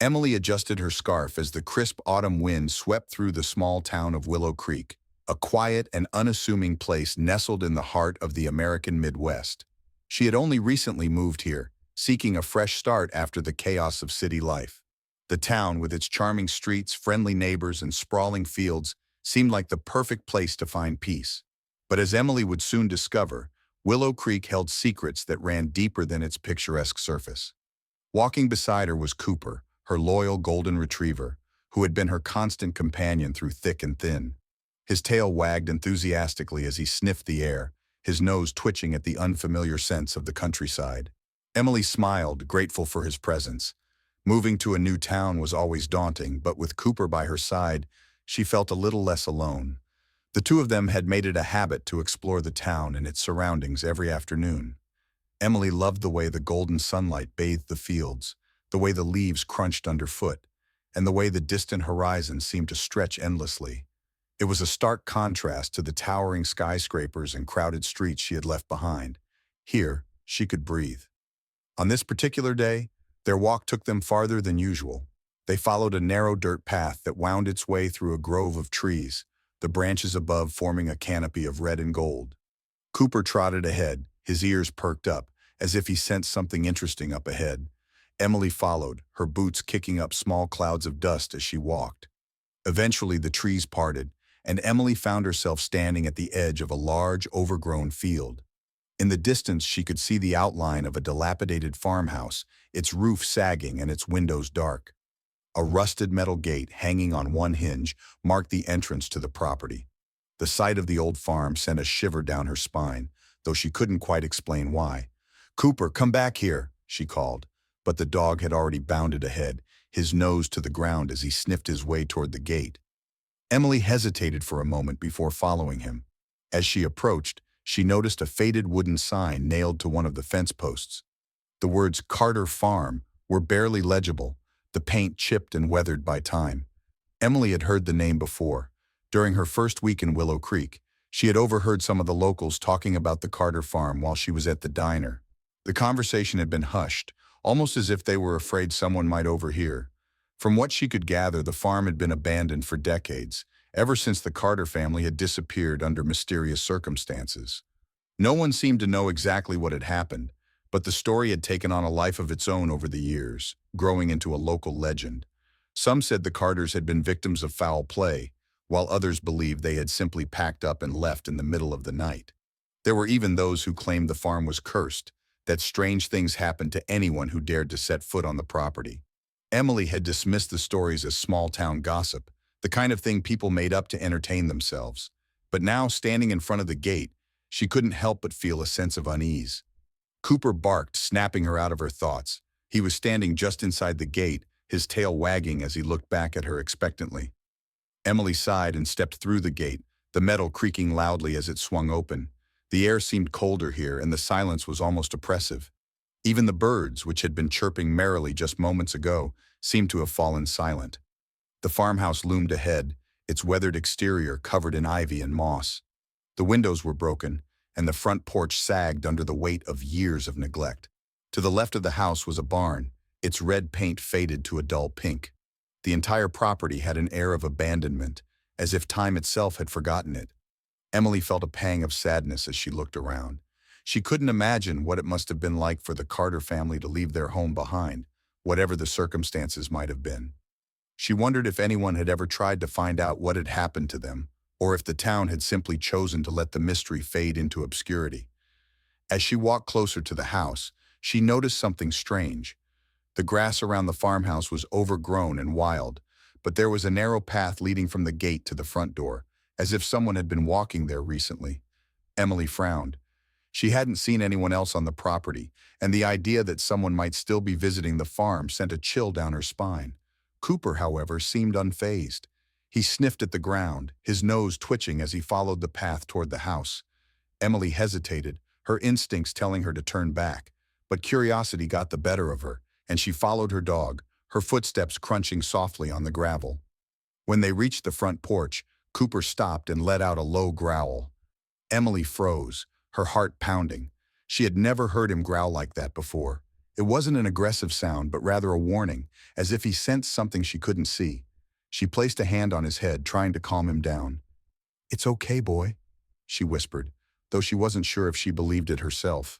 Emily adjusted her scarf as the crisp autumn wind swept through the small town of Willow Creek, a quiet and unassuming place nestled in the heart of the American Midwest. She had only recently moved here, seeking a fresh start after the chaos of city life. The town, with its charming streets, friendly neighbors, and sprawling fields, seemed like the perfect place to find peace. But as Emily would soon discover, Willow Creek held secrets that ran deeper than its picturesque surface. Walking beside her was Cooper, her loyal golden retriever, who had been her constant companion through thick and thin. His tail wagged enthusiastically as he sniffed the air, his nose twitching at the unfamiliar scents of the countryside. Emily smiled, grateful for his presence. Moving to a new town was always daunting, but with Cooper by her side, she felt a little less alone. The two of them had made it a habit to explore the town and its surroundings every afternoon. Emily loved the way the golden sunlight bathed the fields, the way the leaves crunched underfoot, and the way the distant horizon seemed to stretch endlessly. It was a stark contrast to the towering skyscrapers and crowded streets she had left behind. Here, she could breathe. On this particular day, their walk took them farther than usual. They followed a narrow dirt path that wound its way through a grove of trees, the branches above forming a canopy of red and gold. Cooper trotted ahead, his ears perked up, as if he sensed something interesting up ahead. Emily followed, her boots kicking up small clouds of dust as she walked. Eventually, the trees parted, and Emily found herself standing at the edge of a large, overgrown field. In the distance, she could see the outline of a dilapidated farmhouse, its roof sagging and its windows dark. A rusted metal gate hanging on one hinge marked the entrance to the property. The sight of the old farm sent a shiver down her spine, though she couldn't quite explain why. "Cooper, come back here," she called, but the dog had already bounded ahead, his nose to the ground as he sniffed his way toward the gate. Emily hesitated for a moment before following him. As she approached, she noticed a faded wooden sign nailed to one of the fence posts. The words "Carter Farm" were barely legible, the paint chipped and weathered by time. Emily had heard the name before. During her first week in Willow Creek, she had overheard some of the locals talking about the Carter Farm while she was at the diner. The conversation had been hushed, almost as if they were afraid someone might overhear. From what she could gather, the farm had been abandoned for decades, ever since the Carter family had disappeared under mysterious circumstances. No one seemed to know exactly what had happened, but the story had taken on a life of its own over the years, growing into a local legend. Some said the Carters had been victims of foul play, while others believed they had simply packed up and left in the middle of the night. There were even those who claimed the farm was cursed, that strange things happened to anyone who dared to set foot on the property. Emily had dismissed the stories as small-town gossip, the kind of thing people made up to entertain themselves. But now, standing in front of the gate, she couldn't help but feel a sense of unease. Cooper barked, snapping her out of her thoughts. He was standing just inside the gate, his tail wagging as he looked back at her expectantly. Emily sighed and stepped through the gate, the metal creaking loudly as it swung open. The air seemed colder here, and the silence was almost oppressive. Even the birds, which had been chirping merrily just moments ago, seemed to have fallen silent. The farmhouse loomed ahead, its weathered exterior covered in ivy and moss. The windows were broken, and the front porch sagged under the weight of years of neglect. To the left of the house was a barn, its red paint faded to a dull pink. The entire property had an air of abandonment, as if time itself had forgotten it. Emily felt a pang of sadness as she looked around. She couldn't imagine what it must have been like for the Carter family to leave their home behind, whatever the circumstances might have been. She wondered if anyone had ever tried to find out what had happened to them, or if the town had simply chosen to let the mystery fade into obscurity. As she walked closer to the house, she noticed something strange. The grass around the farmhouse was overgrown and wild, but there was a narrow path leading from the gate to the front door, as if someone had been walking there recently. Emily frowned. She hadn't seen anyone else on the property, and the idea that someone might still be visiting the farm sent a chill down her spine. Cooper, however, seemed unfazed. He sniffed at the ground, his nose twitching as he followed the path toward the house. Emily hesitated, her instincts telling her to turn back, but curiosity got the better of her, and she followed her dog, her footsteps crunching softly on the gravel. When they reached the front porch, Cooper stopped and let out a low growl. Emily froze, her heart pounding. She had never heard him growl like that before. It wasn't an aggressive sound, but rather a warning, as if he sensed something she couldn't see. She placed a hand on his head, trying to calm him down. "It's okay, boy," she whispered, though she wasn't sure if she believed it herself.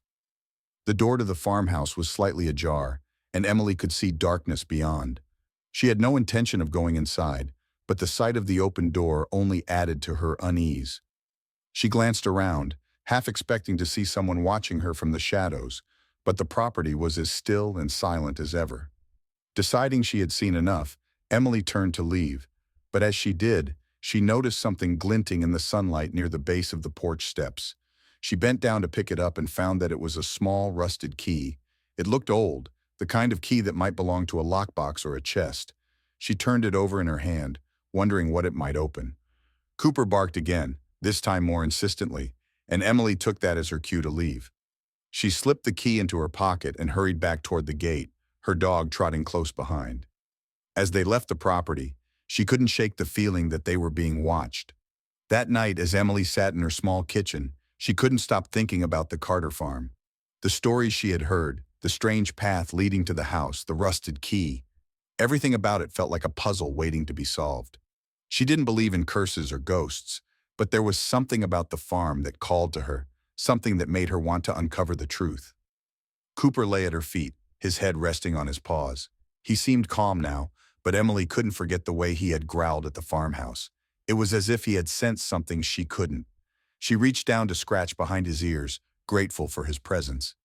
The door to the farmhouse was slightly ajar, and Emily could see darkness beyond. She had no intention of going inside, but the sight of the open door only added to her unease. She glanced around, half expecting to see someone watching her from the shadows, but the property was as still and silent as ever. Deciding she had seen enough, Emily turned to leave, but as she did, she noticed something glinting in the sunlight near the base of the porch steps. She bent down to pick it up and found that it was a small, rusted key. It looked old, the kind of key that might belong to a lockbox or a chest. She turned it over in her hand, wondering what it might open. Cooper barked again, this time more insistently, and Emily took that as her cue to leave. She slipped the key into her pocket and hurried back toward the gate, her dog trotting close behind. As they left the property, she couldn't shake the feeling that they were being watched. That night, as Emily sat in her small kitchen, she couldn't stop thinking about the Carter farm. The stories she had heard, the strange path leading to the house, the rusted key. Everything about it felt like a puzzle waiting to be solved. She didn't believe in curses or ghosts, but there was something about the farm that called to her, something that made her want to uncover the truth. Cooper lay at her feet, his head resting on his paws. He seemed calm now, but Emily couldn't forget the way he had growled at the farmhouse. It was as if he had sensed something she couldn't. She reached down to scratch behind his ears, grateful for his presence.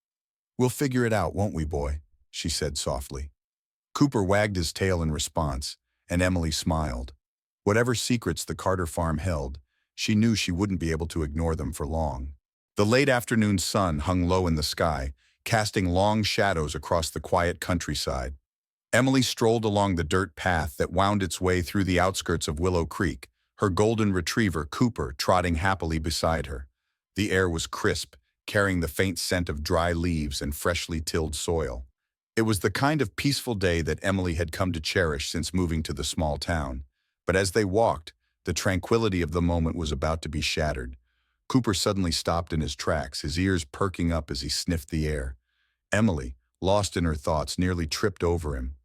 "We'll figure it out, won't we, boy?" she said softly. Cooper wagged his tail in response, and Emily smiled. Whatever secrets the Carter farm held, she knew she wouldn't be able to ignore them for long. The late afternoon sun hung low in the sky, casting long shadows across the quiet countryside. Emily strolled along the dirt path that wound its way through the outskirts of Willow Creek, her golden retriever, Cooper, trotting happily beside her. The air was crisp, carrying the faint scent of dry leaves and freshly tilled soil. It was the kind of peaceful day that Emily had come to cherish since moving to the small town. But as they walked, the tranquility of the moment was about to be shattered. Cooper suddenly stopped in his tracks, his ears perking up as he sniffed the air. Emily, lost in her thoughts, nearly tripped over him.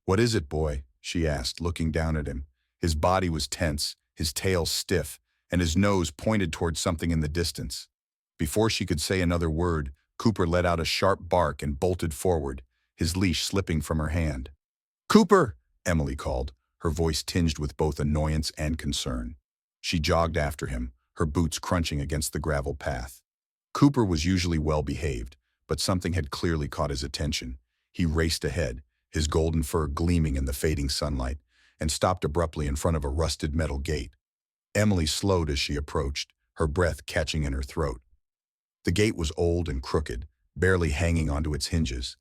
"What is it, boy?" she asked, looking down at him. His body was tense, his tail stiff, and his nose pointed towards something in the distance. Before she could say another word, Cooper let out a sharp bark and bolted forward, his leash slipping from her hand. "Cooper!" Emily called, her voice tinged with both annoyance and concern. She jogged after him, her boots crunching against the gravel path. Cooper was usually well-behaved, but something had clearly caught his attention. He raced ahead, his golden fur gleaming in the fading sunlight, and stopped abruptly in front of a rusted metal gate. Emily slowed as she approached, her breath catching in her throat. The gate was old and crooked, barely hanging onto its hinges.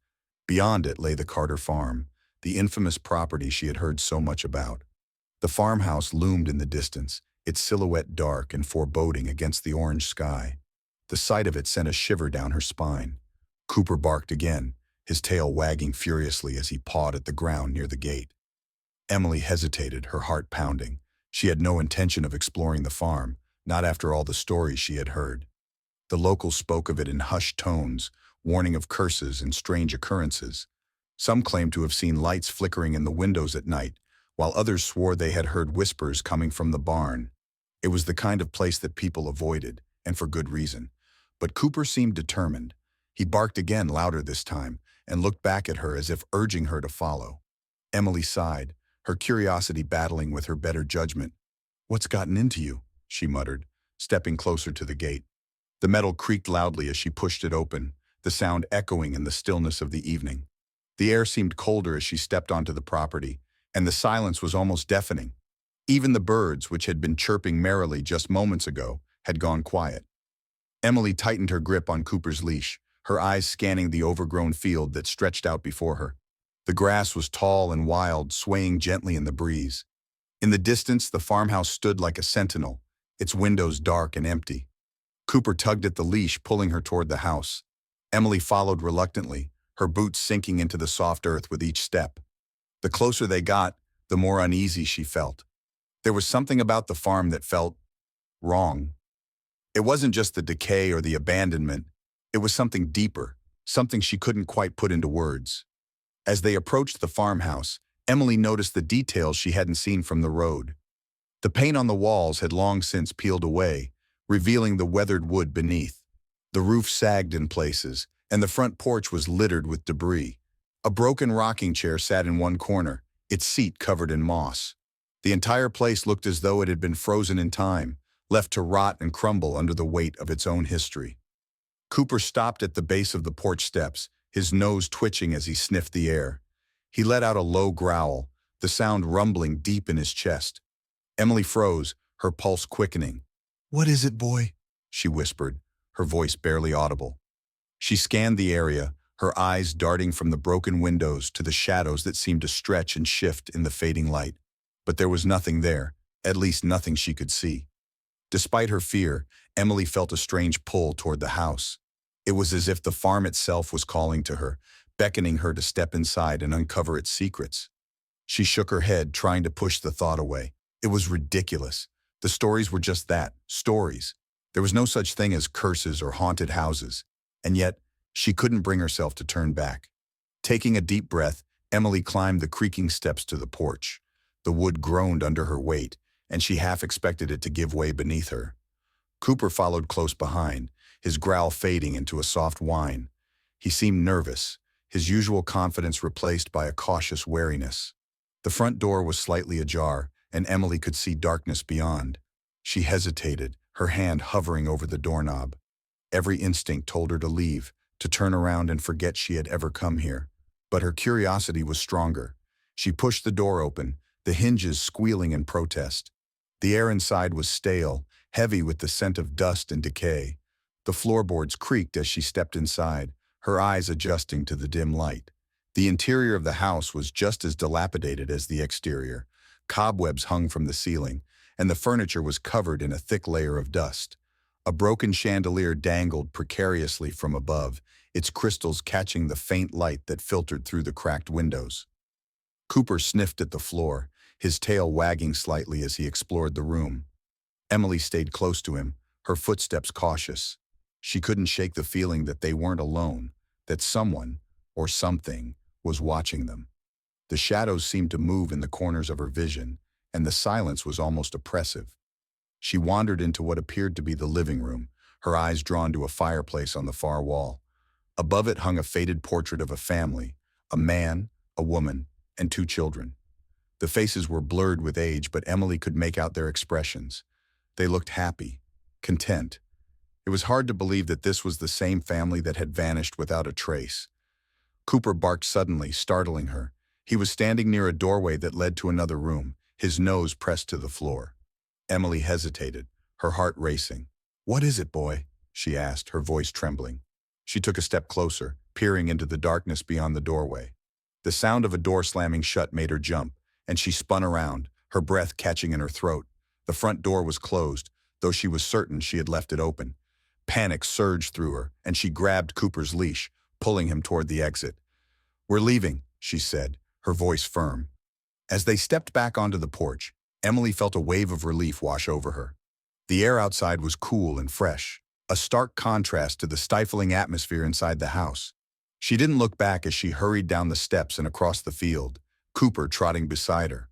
Beyond it lay the Carter farm, the infamous property she had heard so much about. The farmhouse loomed in the distance, its silhouette dark and foreboding against the orange sky. The sight of it sent a shiver down her spine. Cooper barked again, his tail wagging furiously as he pawed at the ground near the gate. Emily hesitated, her heart pounding. She had no intention of exploring the farm, not after all the stories she had heard. The locals spoke of it in hushed tones, warning of curses and strange occurrences. Some claimed to have seen lights flickering in the windows at night, while others swore they had heard whispers coming from the barn. It was the kind of place that people avoided, and for good reason. But Cooper seemed determined. He barked again, louder this time, and looked back at her as if urging her to follow. Emily sighed, her curiosity battling with her better judgment. "What's gotten into you?" she muttered, stepping closer to the gate. The metal creaked loudly as she pushed it open, the sound echoing in the stillness of the evening. The air seemed colder as she stepped onto the property, and the silence was almost deafening. Even the birds, which had been chirping merrily just moments ago, had gone quiet. Emily tightened her grip on Cooper's leash, her eyes scanning the overgrown field that stretched out before her. The grass was tall and wild, swaying gently in the breeze. In the distance, the farmhouse stood like a sentinel, its windows dark and empty. Cooper tugged at the leash, pulling her toward the house. Emily followed reluctantly, her boots sinking into the soft earth with each step. The closer they got, the more uneasy she felt. There was something about the farm that felt wrong. It wasn't just the decay or the abandonment, it was something deeper, something she couldn't quite put into words. As they approached the farmhouse, Emily noticed the details she hadn't seen from the road. The paint on the walls had long since peeled away, revealing the weathered wood beneath. The roof sagged in places, and the front porch was littered with debris. A broken rocking chair sat in one corner, its seat covered in moss. The entire place looked as though it had been frozen in time, left to rot and crumble under the weight of its own history. Cooper stopped at the base of the porch steps, his nose twitching as he sniffed the air. He let out a low growl, the sound rumbling deep in his chest. Emily froze, her pulse quickening. "What is it, boy?" she whispered, her voice barely audible. She scanned the area, her eyes darting from the broken windows to the shadows that seemed to stretch and shift in the fading light. But there was nothing there, at least nothing she could see. Despite her fear, Emily felt a strange pull toward the house. It was as if the farm itself was calling to her, beckoning her to step inside and uncover its secrets. She shook her head, trying to push the thought away. It was ridiculous. The stories were just that, stories. There was no such thing as curses or haunted houses. And yet, she couldn't bring herself to turn back. Taking a deep breath, Emily climbed the creaking steps to the porch. The wood groaned under her weight, and she half expected it to give way beneath her. Cooper followed close behind, his growl fading into a soft whine. He seemed nervous, his usual confidence replaced by a cautious wariness. The front door was slightly ajar, and Emily could see darkness beyond. She hesitated, her hand hovering over the doorknob. Every instinct told her to leave, to turn around and forget she had ever come here. But her curiosity was stronger. She pushed the door open, the hinges squealing in protest. The air inside was stale, heavy with the scent of dust and decay. The floorboards creaked as she stepped inside, her eyes adjusting to the dim light. The interior of the house was just as dilapidated as the exterior. Cobwebs hung from the ceiling, and the furniture was covered in a thick layer of dust. A broken chandelier dangled precariously from above, its crystals catching the faint light that filtered through the cracked windows. Cooper sniffed at the floor, his tail wagging slightly as he explored the room. Emily stayed close to him, her footsteps cautious. She couldn't shake the feeling that they weren't alone, that someone, or something, was watching them. The shadows seemed to move in the corners of her vision, and the silence was almost oppressive. She wandered into what appeared to be the living room, her eyes drawn to a fireplace on the far wall. Above it hung a faded portrait of a family, a man, a woman, and 2 children. The faces were blurred with age, but Emily could make out their expressions. They looked happy, content. It was hard to believe that this was the same family that had vanished without a trace. Cooper barked suddenly, startling her. He was standing near a doorway that led to another room, his nose pressed to the floor. Emily hesitated, her heart racing. "What is it, boy?" she asked, her voice trembling. She took a step closer, peering into the darkness beyond the doorway. The sound of a door slamming shut made her jump, and she spun around, her breath catching in her throat. The front door was closed, though she was certain she had left it open. Panic surged through her, and she grabbed Cooper's leash, pulling him toward the exit. "We're leaving," she said, her voice firm. As they stepped back onto the porch, Emily felt a wave of relief wash over her. The air outside was cool and fresh, a stark contrast to the stifling atmosphere inside the house. She didn't look back as she hurried down the steps and across the field, Cooper trotting beside her.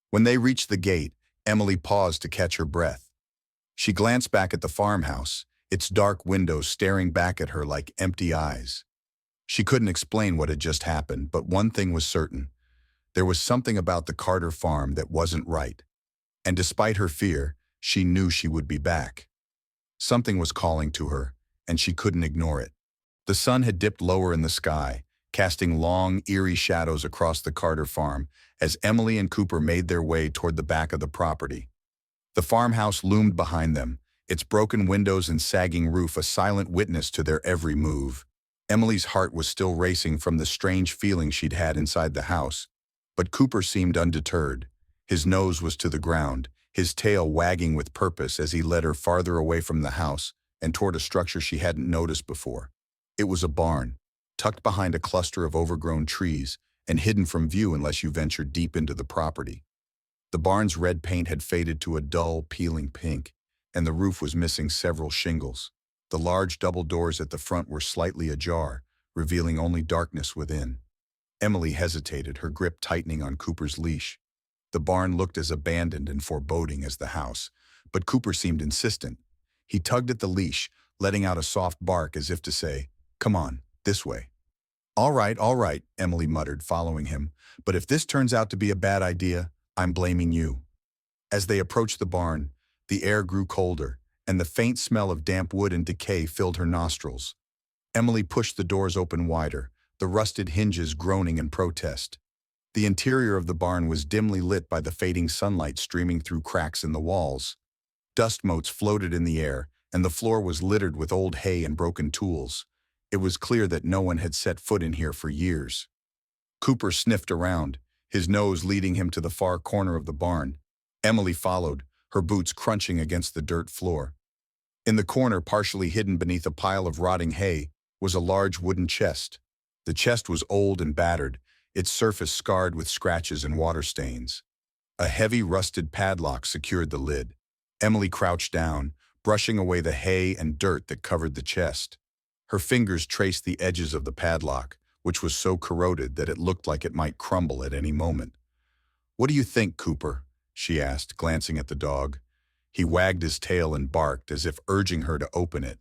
When they reached the gate, Emily paused to catch her breath. She glanced back at the farmhouse, its dark windows staring back at her like empty eyes. She couldn't explain what had just happened, but one thing was certain. There was something about the Carter farm that wasn't right. And despite her fear, she knew she would be back. Something was calling to her, and she couldn't ignore it. The sun had dipped lower in the sky, casting long, eerie shadows across the Carter farm as Emily and Cooper made their way toward the back of the property. The farmhouse loomed behind them, its broken windows and sagging roof a silent witness to their every move. Emily's heart was still racing from the strange feeling she'd had inside the house, but Cooper seemed undeterred. His nose was to the ground, his tail wagging with purpose as he led her farther away from the house and toward a structure she hadn't noticed before. It was a barn, tucked behind a cluster of overgrown trees and hidden from view unless you ventured deep into the property. The barn's red paint had faded to a dull, peeling pink, and the roof was missing several shingles. The large double doors at the front were slightly ajar, revealing only darkness within. Emily hesitated, her grip tightening on Cooper's leash. The barn looked as abandoned and foreboding as the house, but Cooper seemed insistent. He tugged at the leash, letting out a soft bark as if to say, "Come on, this way." All right," Emily muttered, following him, "but if this turns out to be a bad idea, I'm blaming you." As they approached the barn, the air grew colder, and the faint smell of damp wood and decay filled her nostrils. Emily pushed the doors open wider, the rusted hinges groaning in protest. The interior of the barn was dimly lit by the fading sunlight streaming through cracks in the walls. Dust motes floated in the air, and the floor was littered with old hay and broken tools. It was clear that no one had set foot in here for years. Cooper sniffed around, his nose leading him to the far corner of the barn. Emily followed, her boots crunching against the dirt floor. In the corner, partially hidden beneath a pile of rotting hay, was a large wooden chest. The chest was old and battered, its surface scarred with scratches and water stains. A heavy, rusted padlock secured the lid. Emily crouched down, brushing away the hay and dirt that covered the chest. Her fingers traced the edges of the padlock, which was so corroded that it looked like it might crumble at any moment. "What do you think, Cooper?" she asked, glancing at the dog. He wagged his tail and barked, as if urging her to open it.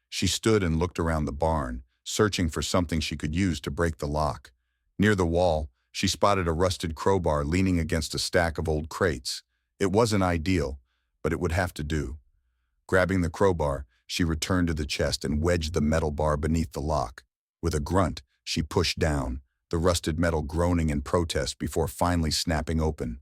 She stood and looked around the barn, searching for something she could use to break the lock. Near the wall, she spotted a rusted crowbar leaning against a stack of old crates. It wasn't ideal, but it would have to do. Grabbing the crowbar, she returned to the chest and wedged the metal bar beneath the lock. With a grunt, she pushed down, the rusted metal groaning in protest before finally snapping open.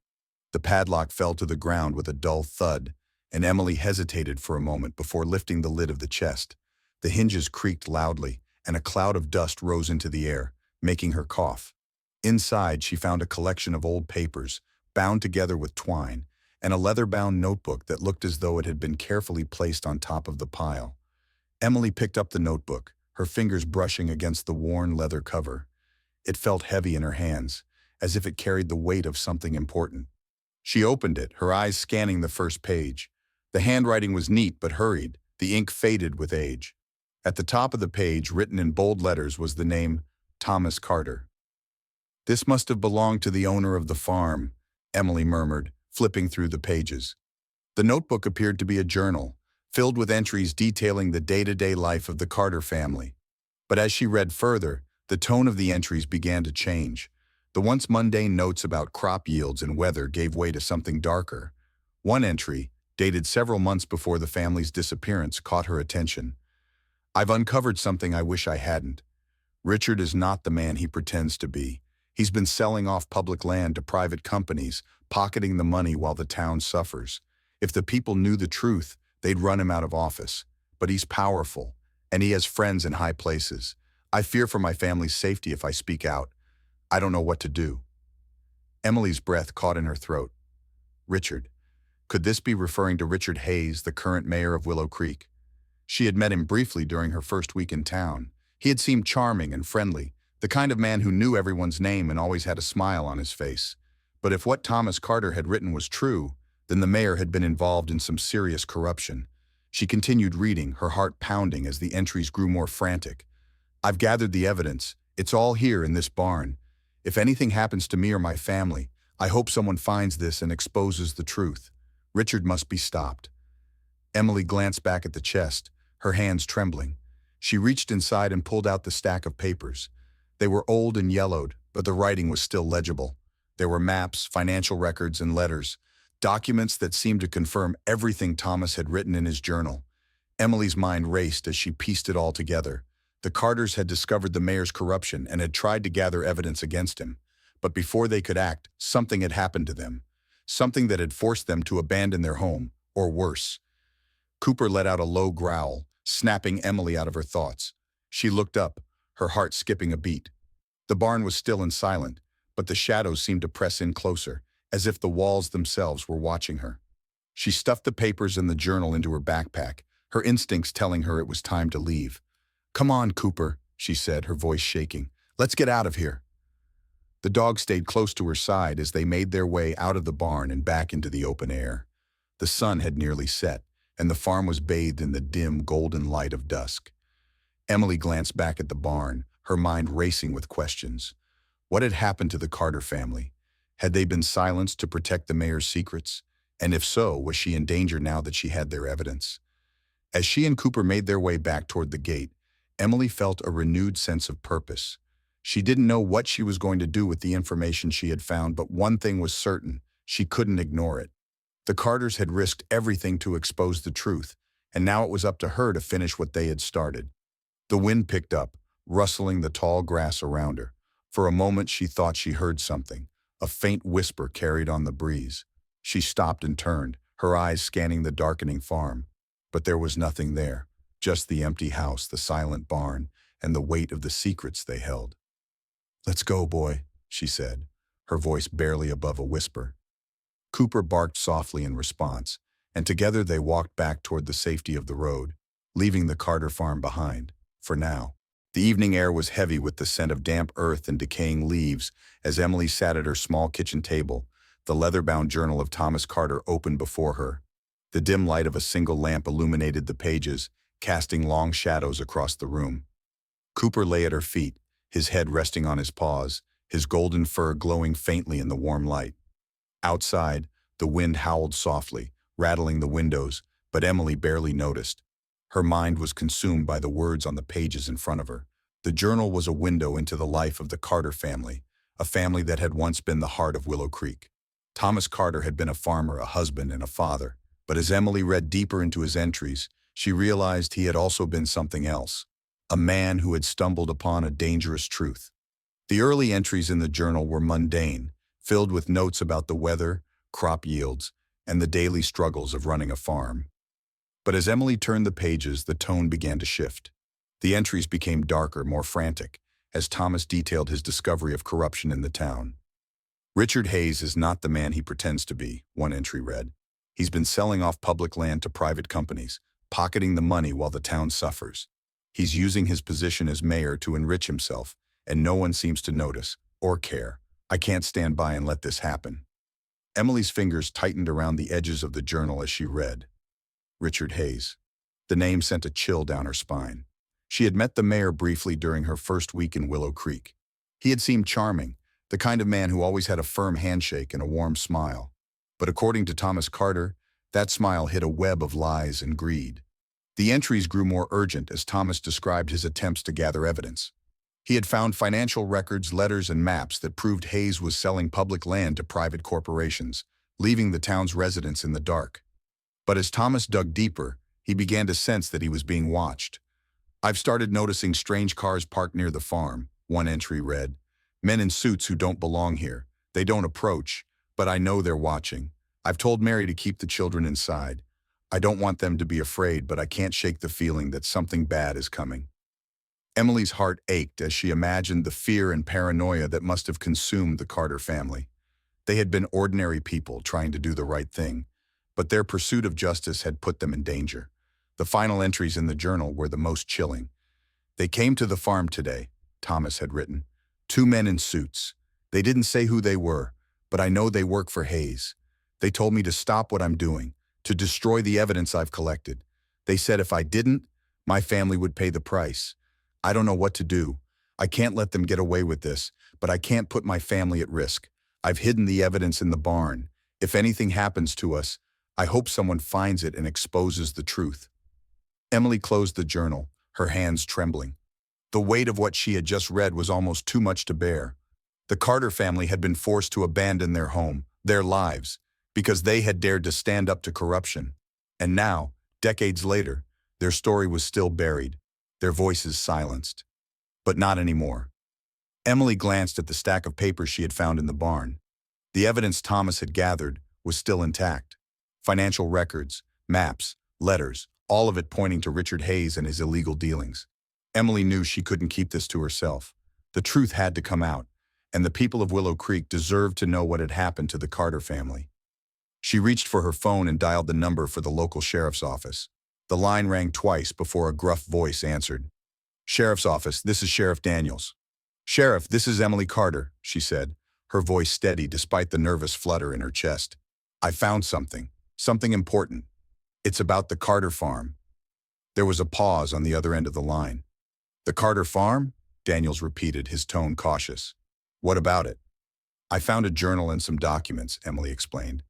The padlock fell to the ground with a dull thud, and Emily hesitated for a moment before lifting the lid of the chest. The hinges creaked loudly, and a cloud of dust rose into the air, making her cough. Inside, she found a collection of old papers, bound together with twine, and a leather-bound notebook that looked as though it had been carefully placed on top of the pile. Emily picked up the notebook, her fingers brushing against the worn leather cover. It felt heavy in her hands, as if it carried the weight of something important. She opened it, her eyes scanning the first page. The handwriting was neat but hurried, the ink faded with age. At the top of the page, written in bold letters, was the name Thomas Carter. "This must have belonged to the owner of the farm," Emily murmured, flipping through the pages. The notebook appeared to be a journal, filled with entries detailing the day-to-day life of the Carter family. But as she read further, the tone of the entries began to change. The once mundane notes about crop yields and weather gave way to something darker. One entry, dated several months before the family's disappearance, caught her attention. "I've uncovered something I wish I hadn't. Richard is not the man he pretends to be. He's been selling off public land to private companies, pocketing the money while the town suffers. If the people knew the truth, they'd run him out of office. But he's powerful, and he has friends in high places. I fear for my family's safety if I speak out. I don't know what to do." Emily's breath caught in her throat. Richard. Could this be referring to Richard Hayes, the current mayor of Willow Creek? She had met him briefly during her first week in town. He had seemed charming and friendly, the kind of man who knew everyone's name and always had a smile on his face. But if what Thomas Carter had written was true, then the mayor had been involved in some serious corruption. She continued reading, her heart pounding as the entries grew more frantic. "I've gathered the evidence. It's all here in this barn. If anything happens to me or my family, I hope someone finds this and exposes the truth. Richard must be stopped." Emily glanced back at the chest, her hands trembling. She reached inside and pulled out the stack of papers. They were old and yellowed, but the writing was still legible. There were maps, financial records, and letters, documents that seemed to confirm everything Thomas had written in his journal. Emily's mind raced as she pieced it all together. The Carters had discovered the mayor's corruption and had tried to gather evidence against him. But before they could act, something had happened to them. Something that had forced them to abandon their home, or worse. Cooper let out a low growl, snapping Emily out of her thoughts. She looked up, her heart skipping a beat. The barn was still and silent, but the shadows seemed to press in closer, as if the walls themselves were watching her. She stuffed the papers and the journal into her backpack, her instincts telling her it was time to leave. "Come on, Cooper," she said, her voice shaking. "Let's get out of here." The dog stayed close to her side as they made their way out of the barn and back into the open air. The sun had nearly set, and the farm was bathed in the dim, golden light of dusk. Emily glanced back at the barn, her mind racing with questions. What had happened to the Carter family? Had they been silenced to protect the mayor's secrets? And if so, was she in danger now that she had their evidence? As she and Cooper made their way back toward the gate, Emily felt a renewed sense of purpose. She didn't know what she was going to do with the information she had found, but one thing was certain: she couldn't ignore it. The Carters had risked everything to expose the truth, and now it was up to her to finish what they had started. The wind picked up, rustling the tall grass around her. For a moment she thought she heard something, a faint whisper carried on the breeze. She stopped and turned, her eyes scanning the darkening farm. But there was nothing there, just the empty house, the silent barn, and the weight of the secrets they held. "Let's go, boy," she said, her voice barely above a whisper. Cooper barked softly in response, and together they walked back toward the safety of the road, leaving the Carter farm behind, for now. The evening air was heavy with the scent of damp earth and decaying leaves as Emily sat at her small kitchen table, the leather-bound journal of Thomas Carter open before her. The dim light of a single lamp illuminated the pages, casting long shadows across the room. Cooper lay at her feet, his head resting on his paws, his golden fur glowing faintly in the warm light. Outside, the wind howled softly, rattling the windows, but Emily barely noticed. Her mind was consumed by the words on the pages in front of her. The journal was a window into the life of the Carter family, a family that had once been the heart of Willow Creek. Thomas Carter had been a farmer, a husband, and a father, but as Emily read deeper into his entries, she realized he had also been something else, a man who had stumbled upon a dangerous truth. The early entries in the journal were mundane, filled with notes about the weather, crop yields, and the daily struggles of running a farm. But as Emily turned the pages, the tone began to shift. The entries became darker, more frantic, as Thomas detailed his discovery of corruption in the town. "Richard Hayes is not the man he pretends to be," one entry read. "He's been selling off public land to private companies, pocketing the money while the town suffers. He's using his position as mayor to enrich himself, and no one seems to notice or care. I can't stand by and let this happen." Emily's fingers tightened around the edges of the journal as she read. Richard Hayes. The name sent a chill down her spine. She had met the mayor briefly during her first week in Willow Creek. He had seemed charming, the kind of man who always had a firm handshake and a warm smile. But according to Thomas Carter, that smile hid a web of lies and greed. The entries grew more urgent as Thomas described his attempts to gather evidence. He had found financial records, letters, and maps that proved Hayes was selling public land to private corporations, leaving the town's residents in the dark. But as Thomas dug deeper, he began to sense that he was being watched. "I've started noticing strange cars parked near the farm," one entry read. "Men in suits who don't belong here. They don't approach, but I know they're watching. I've told Mary to keep the children inside. I don't want them to be afraid, but I can't shake the feeling that something bad is coming." Emily's heart ached as she imagined the fear and paranoia that must have consumed the Carter family. They had been ordinary people trying to do the right thing, but their pursuit of justice had put them in danger. The final entries in the journal were the most chilling. "They came to the farm today," Thomas had written. "Two men in suits. They didn't say who they were, but I know they work for Hayes. They told me to stop what I'm doing, to destroy the evidence I've collected. They said if I didn't, my family would pay the price. I don't know what to do. I can't let them get away with this, but I can't put my family at risk. I've hidden the evidence in the barn. If anything happens to us, I hope someone finds it and exposes the truth." Emily closed the journal, her hands trembling. The weight of what she had just read was almost too much to bear. The Carter family had been forced to abandon their home, their lives, because they had dared to stand up to corruption. And now, decades later, their story was still buried, their voices silenced. But not anymore. Emily glanced at the stack of papers she had found in the barn. The evidence Thomas had gathered was still intact. Financial records, maps, letters, all of it pointing to Richard Hayes and his illegal dealings. Emily knew she couldn't keep this to herself. The truth had to come out, and the people of Willow Creek deserved to know what had happened to the Carter family. She reached for her phone and dialed the number for the local sheriff's office. The line rang twice before a gruff voice answered. "Sheriff's office, this is Sheriff Daniels." "Sheriff, this is Emily Carter," she said, her voice steady despite the nervous flutter in her chest. "I found something important. It's about the Carter farm." There was a pause on the other end of the line. "The Carter farm? Daniels repeated, his tone cautious. What about it? I found a journal and some documents, Emily explained.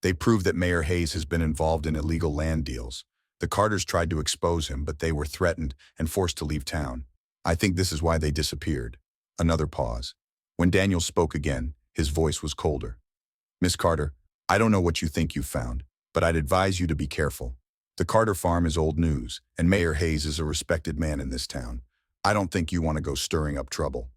They prove that Mayor Hayes has been involved in illegal land deals. The Carters tried to expose him, but they were threatened and forced to leave town. I think this is why they disappeared. Another pause. When Daniels spoke again, his voice was colder. Miss Carter, I don't know what you think you've found, but I'd advise you to be careful. The Carter farm is old news, and Mayor Hayes is a respected man in this town. I don't think you want to go stirring up trouble.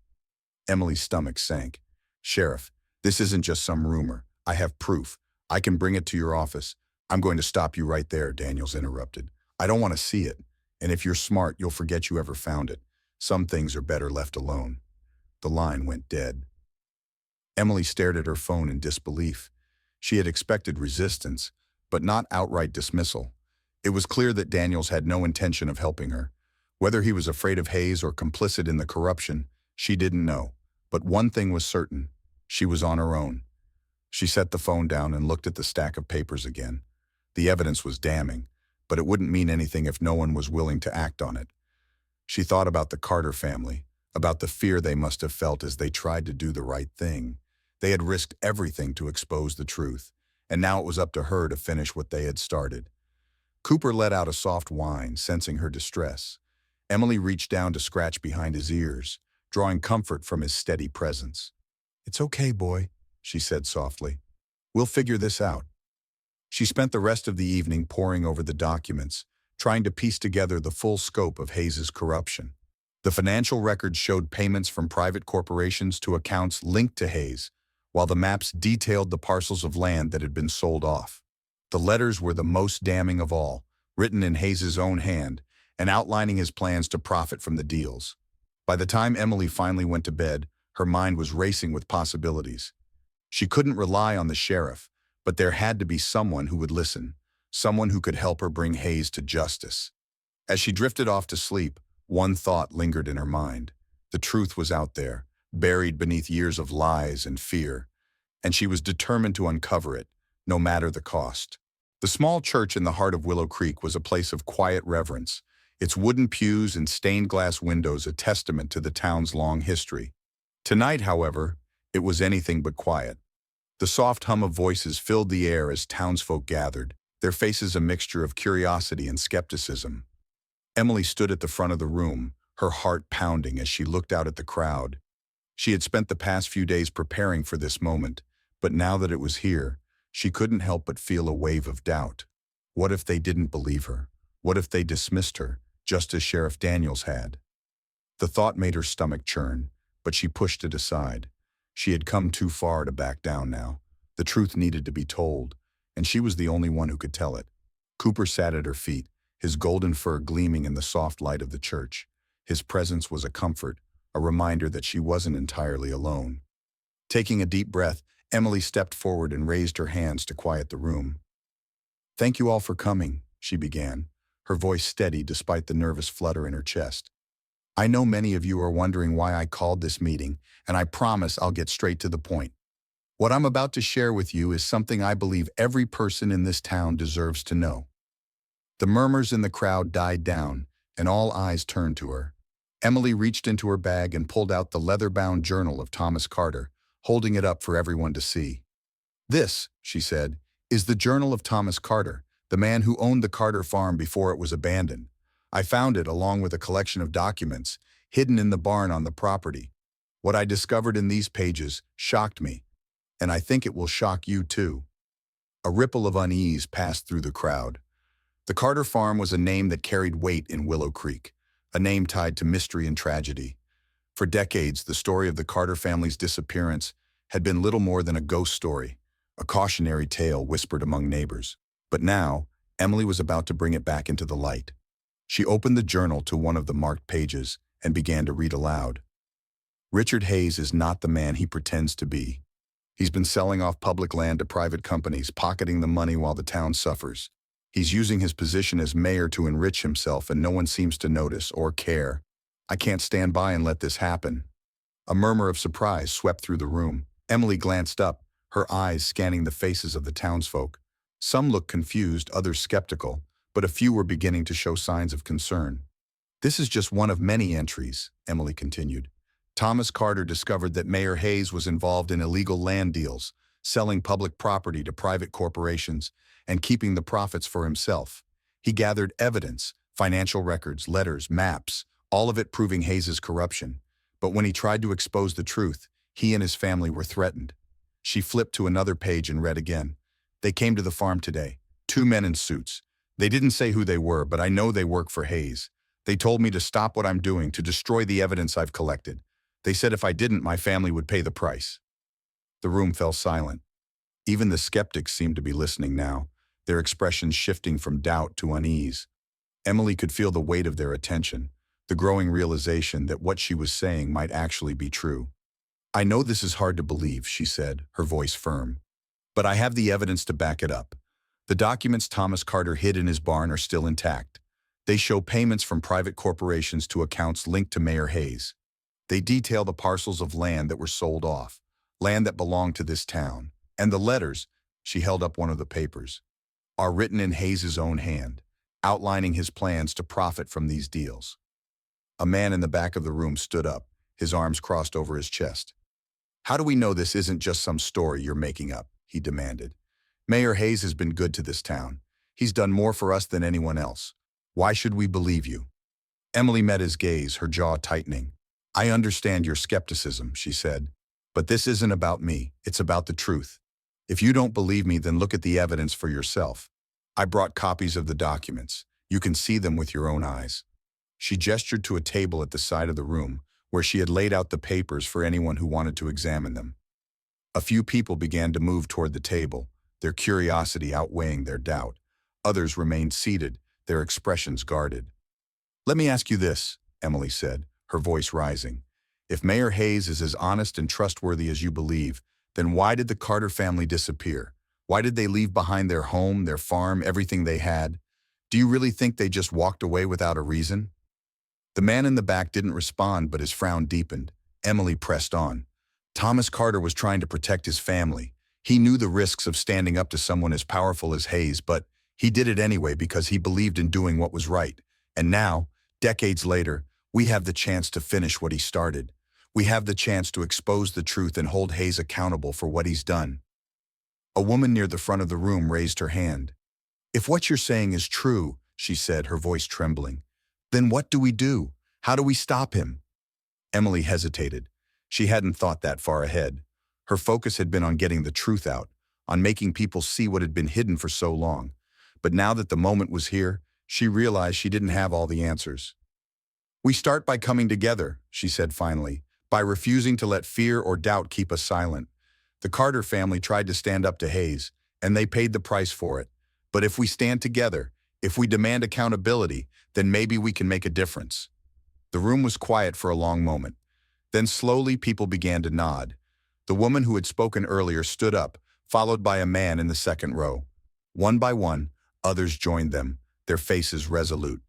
Emily's stomach sank. Sheriff, this isn't just some rumor. I have proof. I can bring it to your office. I'm going to stop you right there, Daniels interrupted. I don't want to see it. And if you're smart, you'll forget you ever found it. Some things are better left alone. The line went dead. Emily stared at her phone in disbelief. She had expected resistance, but not outright dismissal. It was clear that Daniels had no intention of helping her. Whether he was afraid of Hayes or complicit in the corruption, she didn't know. But one thing was certain. She was on her own. She set the phone down and looked at the stack of papers again. The evidence was damning, but it wouldn't mean anything if no one was willing to act on it. She thought about the Carter family, about the fear they must have felt as they tried to do the right thing. They had risked everything to expose the truth, and now it was up to her to finish what they had started. Cooper let out a soft whine, sensing her distress. Emily reached down to scratch behind his ears, drawing comfort from his steady presence. It's okay, boy, she said softly. We'll figure this out. She spent the rest of the evening poring over the documents, trying to piece together the full scope of Hayes's corruption. The financial records showed payments from private corporations to accounts linked to Hayes, while the maps detailed the parcels of land that had been sold off. The letters were the most damning of all, written in Hayes's own hand and outlining his plans to profit from the deals. By the time Emily finally went to bed, her mind was racing with possibilities. She couldn't rely on the sheriff, but there had to be someone who would listen, someone who could help her bring Hayes to justice. As she drifted off to sleep, one thought lingered in her mind. The truth was out there, buried beneath years of lies and fear, and she was determined to uncover it, no matter the cost. The small church in the heart of Willow Creek was a place of quiet reverence, its wooden pews and stained glass windows a testament to the town's long history. Tonight, however, it was anything but quiet. The soft hum of voices filled the air as townsfolk gathered, their faces a mixture of curiosity and skepticism. Emily stood at the front of the room, her heart pounding as she looked out at the crowd. She had spent the past few days preparing for this moment, but now that it was here, she couldn't help but feel a wave of doubt. What if they didn't believe her? What if they dismissed her, just as Sheriff Daniels had? The thought made her stomach churn, but she pushed it aside. She had come too far to back down now. The truth needed to be told, and she was the only one who could tell it. Cooper sat at her feet, his golden fur gleaming in the soft light of the church. His presence was a comfort, a reminder that she wasn't entirely alone. Taking a deep breath, Emily stepped forward and raised her hands to quiet the room. "Thank you all for coming," she began, her voice steady despite the nervous flutter in her chest. "I know many of you are wondering why I called this meeting, and I promise I'll get straight to the point. What I'm about to share with you is something I believe every person in this town deserves to know." The murmurs in the crowd died down, and all eyes turned to her. Emily reached into her bag and pulled out the leather-bound journal of Thomas Carter, holding it up for everyone to see. "This," she said, "is the journal of Thomas Carter, the man who owned the Carter farm before it was abandoned. I found it along with a collection of documents, hidden in the barn on the property. What I discovered in these pages shocked me, and I think it will shock you too." A ripple of unease passed through the crowd. The Carter farm was a name that carried weight in Willow Creek, a name tied to mystery and tragedy. For decades, the story of the Carter family's disappearance had been little more than a ghost story, a cautionary tale whispered among neighbors. But now, Emily was about to bring it back into the light. She opened the journal to one of the marked pages and began to read aloud. "Richard Hayes is not the man he pretends to be. He's been selling off public land to private companies, pocketing the money while the town suffers. He's using his position as mayor to enrich himself, and no one seems to notice or care. I can't stand by and let this happen." A murmur of surprise swept through the room. Emily glanced up, her eyes scanning the faces of the townsfolk. Some looked confused, others skeptical, but a few were beginning to show signs of concern. This is just one of many entries, Emily continued. Thomas Carter discovered that Mayor Hayes was involved in illegal land deals, selling public property to private corporations and keeping the profits for himself. He gathered evidence, financial records, letters, maps, all of it proving Hayes's corruption. But when he tried to expose the truth, he and his family were threatened. She flipped to another page and read again. They came to the farm today, 2 men in suits. They didn't say who they were, but I know they work for Hayes. They told me to stop what I'm doing, to destroy the evidence I've collected. They said if I didn't, my family would pay the price. The room fell silent. Even the skeptics seemed to be listening now, their expressions shifting from doubt to unease. Emily could feel the weight of their attention, the growing realization that what she was saying might actually be true. I know this is hard to believe, she said, her voice firm. But I have the evidence to back it up. The documents Thomas Carter hid in his barn are still intact. They show payments from private corporations to accounts linked to Mayor Hayes. They detail the parcels of land that were sold off, land that belonged to this town. And the letters, she held up one of the papers, are written in Hayes's own hand, outlining his plans to profit from these deals. A man in the back of the room stood up, his arms crossed over his chest. How do we know this isn't just some story you're making up? He demanded. Mayor Hayes has been good to this town. He's done more for us than anyone else. Why should we believe you? Emily met his gaze, her jaw tightening. I understand your skepticism, she said, but this isn't about me. It's about the truth. If you don't believe me, then look at the evidence for yourself. I brought copies of the documents. You can see them with your own eyes. She gestured to a table at the side of the room, where she had laid out the papers for anyone who wanted to examine them. A few people began to move toward the table, their curiosity outweighing their doubt. Others remained seated, their expressions guarded. Let me ask you this, Emily said, her voice rising. If Mayor Hayes is as honest and trustworthy as you believe, then why did the Carter family disappear? Why did they leave behind their home, their farm, everything they had? Do you really think they just walked away without a reason? The man in the back didn't respond, but his frown deepened. Emily pressed on. Thomas Carter was trying to protect his family. He knew the risks of standing up to someone as powerful as Hayes, but he did it anyway because he believed in doing what was right. And now, decades later, we have the chance to finish what he started. We have the chance to expose the truth and hold Hayes accountable for what he's done. A woman near the front of the room raised her hand. If what you're saying is true, she said, her voice trembling, then what do we do? How do we stop him? Emily hesitated. She hadn't thought that far ahead. Her focus had been on getting the truth out, on making people see what had been hidden for so long. But now that the moment was here, she realized she didn't have all the answers. We start by coming together, she said finally, by refusing to let fear or doubt keep us silent. The Carter family tried to stand up to Hayes, and they paid the price for it. But if we stand together, if we demand accountability, then maybe we can make a difference. The room was quiet for a long moment. Then slowly people began to nod. The woman who had spoken earlier stood up, followed by a man in the second row. One by one, others joined them, their faces resolute.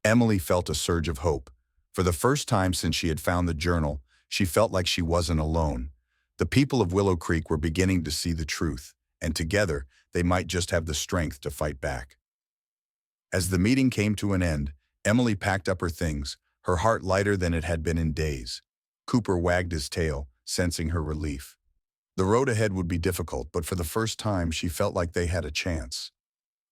Emily felt a surge of hope. For the first time since she had found the journal, she felt like she wasn't alone. The people of Willow Creek were beginning to see the truth, and together they might just have the strength to fight back. As the meeting came to an end, Emily packed up her things, her heart lighter than it had been in days. Cooper wagged his tail, sensing her relief. The road ahead would be difficult, but for the first time she felt like they had a chance.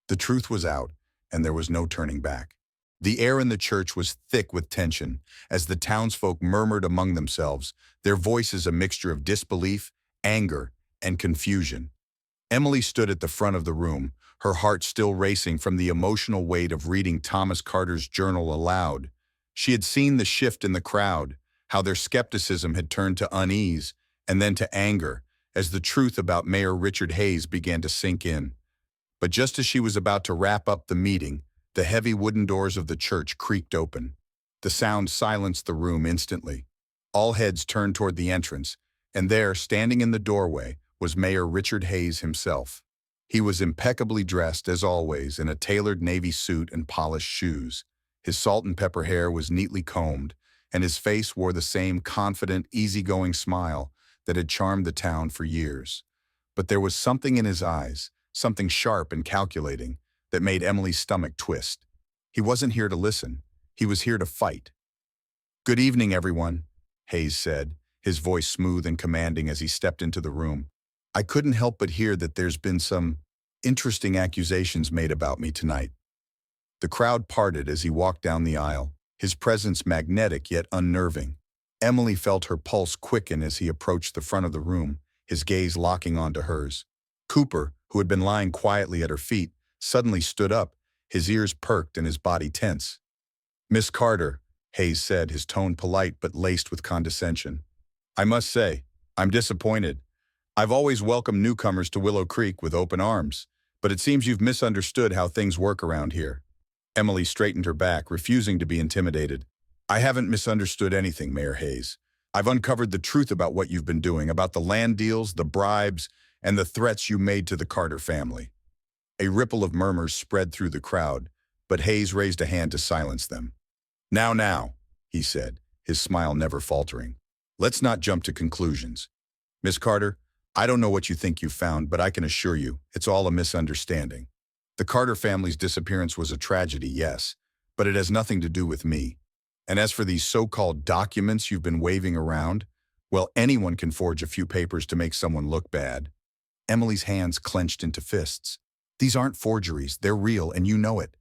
The truth was out, and there was no turning back. The air in the church was thick with tension as the townsfolk murmured among themselves, their voices a mixture of disbelief, anger, and confusion. Emily stood at the front of the room, her heart still racing from the emotional weight of reading Thomas Carter's journal aloud. She had seen the shift in the crowd, how their skepticism had turned to unease and then to anger as the truth about Mayor Richard Hayes began to sink in. But just as she was about to wrap up the meeting, the heavy wooden doors of the church creaked open. The sound silenced the room instantly. All heads turned toward the entrance, and there, standing in the doorway, was Mayor Richard Hayes himself. He was impeccably dressed, as always, in a tailored navy suit and polished shoes. His salt and pepper hair was neatly combed, and his face wore the same confident, easygoing smile that had charmed the town for years. But there was something in his eyes, something sharp and calculating, that made Emily's stomach twist. He wasn't here to listen. He was here to fight. "Good evening, everyone," Hayes said, his voice smooth and commanding as he stepped into the room. "I couldn't help but hear that there's been some interesting accusations made about me tonight." The crowd parted as he walked down the aisle, his presence magnetic yet unnerving. Emily felt her pulse quicken as he approached the front of the room, his gaze locking onto hers. Cooper, who had been lying quietly at her feet, suddenly stood up, his ears perked and his body tense. "Miss Carter," Hayes said, his tone polite but laced with condescension. "I must say, I'm disappointed. I've always welcomed newcomers to Willow Creek with open arms, but it seems you've misunderstood how things work around here." Emily straightened her back, refusing to be intimidated. "I haven't misunderstood anything, Mayor Hayes. I've uncovered the truth about what you've been doing, about the land deals, the bribes, and the threats you made to the Carter family." A ripple of murmurs spread through the crowd, but Hayes raised a hand to silence them. Now," he said, his smile never faltering. "Let's not jump to conclusions. Miss Carter, I don't know what you think you've found, but I can assure you, it's all a misunderstanding. The Carter family's disappearance was a tragedy, yes, but it has nothing to do with me. And as for these so-called documents you've been waving around, well, anyone can forge a few papers to make someone look bad." Emily's hands clenched into fists. "These aren't forgeries, they're real, and you know it.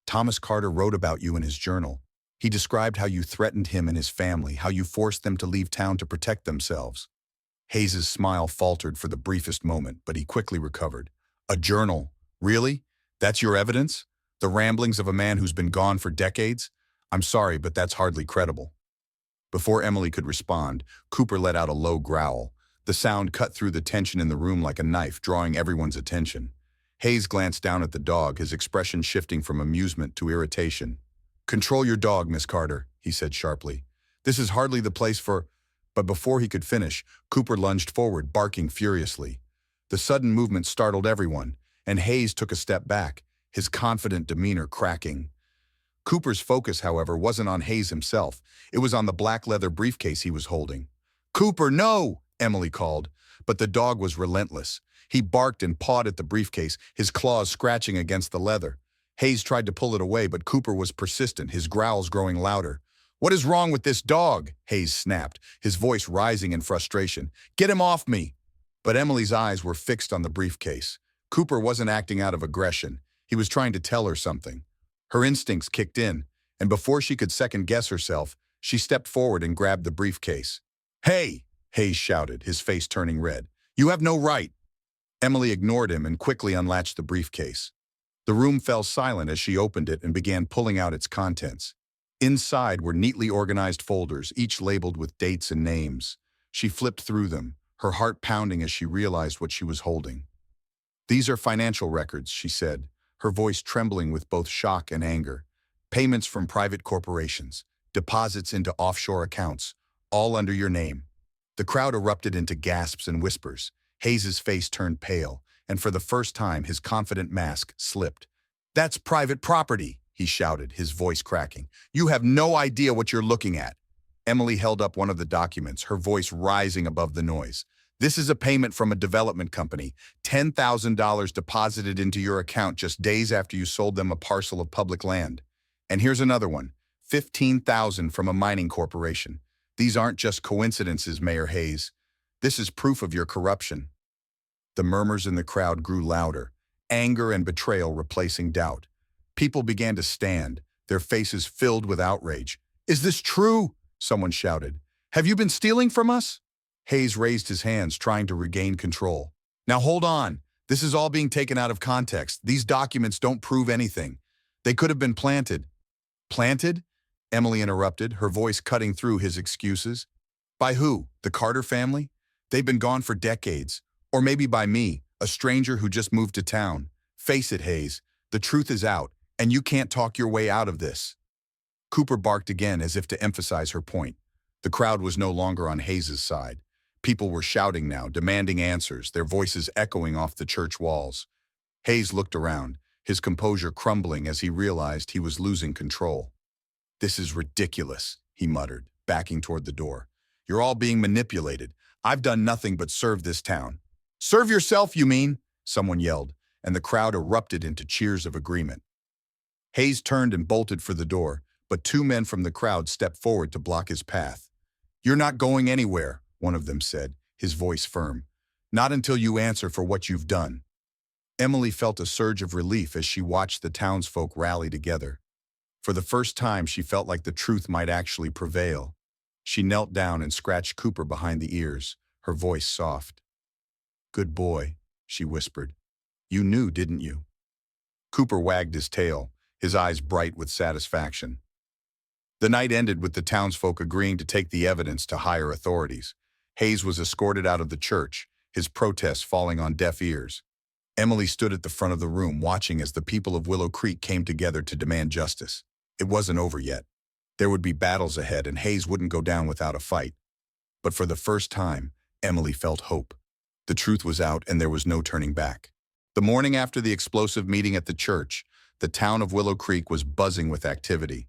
Thomas Carter wrote about you in his journal. He described how you threatened him and his family, how you forced them to leave town to protect themselves." Hayes's smile faltered for the briefest moment, but he quickly recovered. "A journal? Really? That's your evidence? The ramblings of a man who's been gone for decades? I'm sorry, but that's hardly credible." Before Emily could respond, Cooper let out a low growl. The sound cut through the tension in the room like a knife, drawing everyone's attention. Hayes glanced down at the dog, his expression shifting from amusement to irritation. "Control your dog, Miss Carter," he said sharply. "This is hardly the place for—" But before he could finish, Cooper lunged forward, barking furiously. The sudden movement startled everyone, and Hayes took a step back, his confident demeanor cracking. Cooper's focus, however, wasn't on Hayes himself. It was on the black leather briefcase he was holding. "Cooper, no!" Emily called, but the dog was relentless. He barked and pawed at the briefcase, his claws scratching against the leather. Hayes tried to pull it away, but Cooper was persistent, his growls growing louder. "What is wrong with this dog?" Hayes snapped, his voice rising in frustration. "Get him off me!" But Emily's eyes were fixed on the briefcase. Cooper wasn't acting out of aggression. He was trying to tell her something. Her instincts kicked in, and before she could second-guess herself, she stepped forward and grabbed the briefcase. "Hey!" Hayes shouted, his face turning red. "You have no right!" Emily ignored him and quickly unlatched the briefcase. The room fell silent as she opened it and began pulling out its contents. Inside were neatly organized folders, each labeled with dates and names. She flipped through them, her heart pounding as she realized what she was holding. "These are financial records," she said, her voice trembling with both shock and anger. "Payments from private corporations, deposits into offshore accounts, all under your name." The crowd erupted into gasps and whispers. Hayes's face turned pale, and for the first time his confident mask slipped. "That's private property," he shouted, his voice cracking. "You have no idea what you're looking at." Emily held up one of the documents, her voice rising above the noise. "This is a payment from a development company, $10,000 deposited into your account just days after you sold them a parcel of public land. And here's another one, $15,000 from a mining corporation. These aren't just coincidences, Mayor Hayes. This is proof of your corruption." The murmurs in the crowd grew louder, anger and betrayal replacing doubt. People began to stand, their faces filled with outrage. "Is this true?" someone shouted. "Have you been stealing from us?" Hayes raised his hands, trying to regain control. "Now hold on. This is all being taken out of context. These documents don't prove anything. They could have been planted." "Planted?" Emily interrupted, her voice cutting through his excuses. "By who? The Carter family? They've been gone for decades. Or maybe by me, a stranger who just moved to town. Face it, Hayes, the truth is out, and you can't talk your way out of this." Cooper barked again as if to emphasize her point. The crowd was no longer on Hayes's side. People were shouting now, demanding answers, their voices echoing off the church walls. Hayes looked around, his composure crumbling as he realized he was losing control. "This is ridiculous," he muttered, backing toward the door. "You're all being manipulated. I've done nothing but serve this town." "Serve yourself, you mean?" someone yelled, and the crowd erupted into cheers of agreement. Hayes turned and bolted for the door, but two men from the crowd stepped forward to block his path. "You're not going anywhere," one of them said, his voice firm. "Not until you answer for what you've done." Emily felt a surge of relief as she watched the townsfolk rally together. For the first time, she felt like the truth might actually prevail. She knelt down and scratched Cooper behind the ears, her voice soft. "Good boy," she whispered. "You knew, didn't you?" Cooper wagged his tail, his eyes bright with satisfaction. The night ended with the townsfolk agreeing to take the evidence to higher authorities. Hayes was escorted out of the church, his protests falling on deaf ears. Emily stood at the front of the room watching as the people of Willow Creek came together to demand justice. It wasn't over yet. There would be battles ahead and Hayes wouldn't go down without a fight. But for the first time, Emily felt hope. The truth was out and there was no turning back. The morning after the explosive meeting at the church, the town of Willow Creek was buzzing with activity.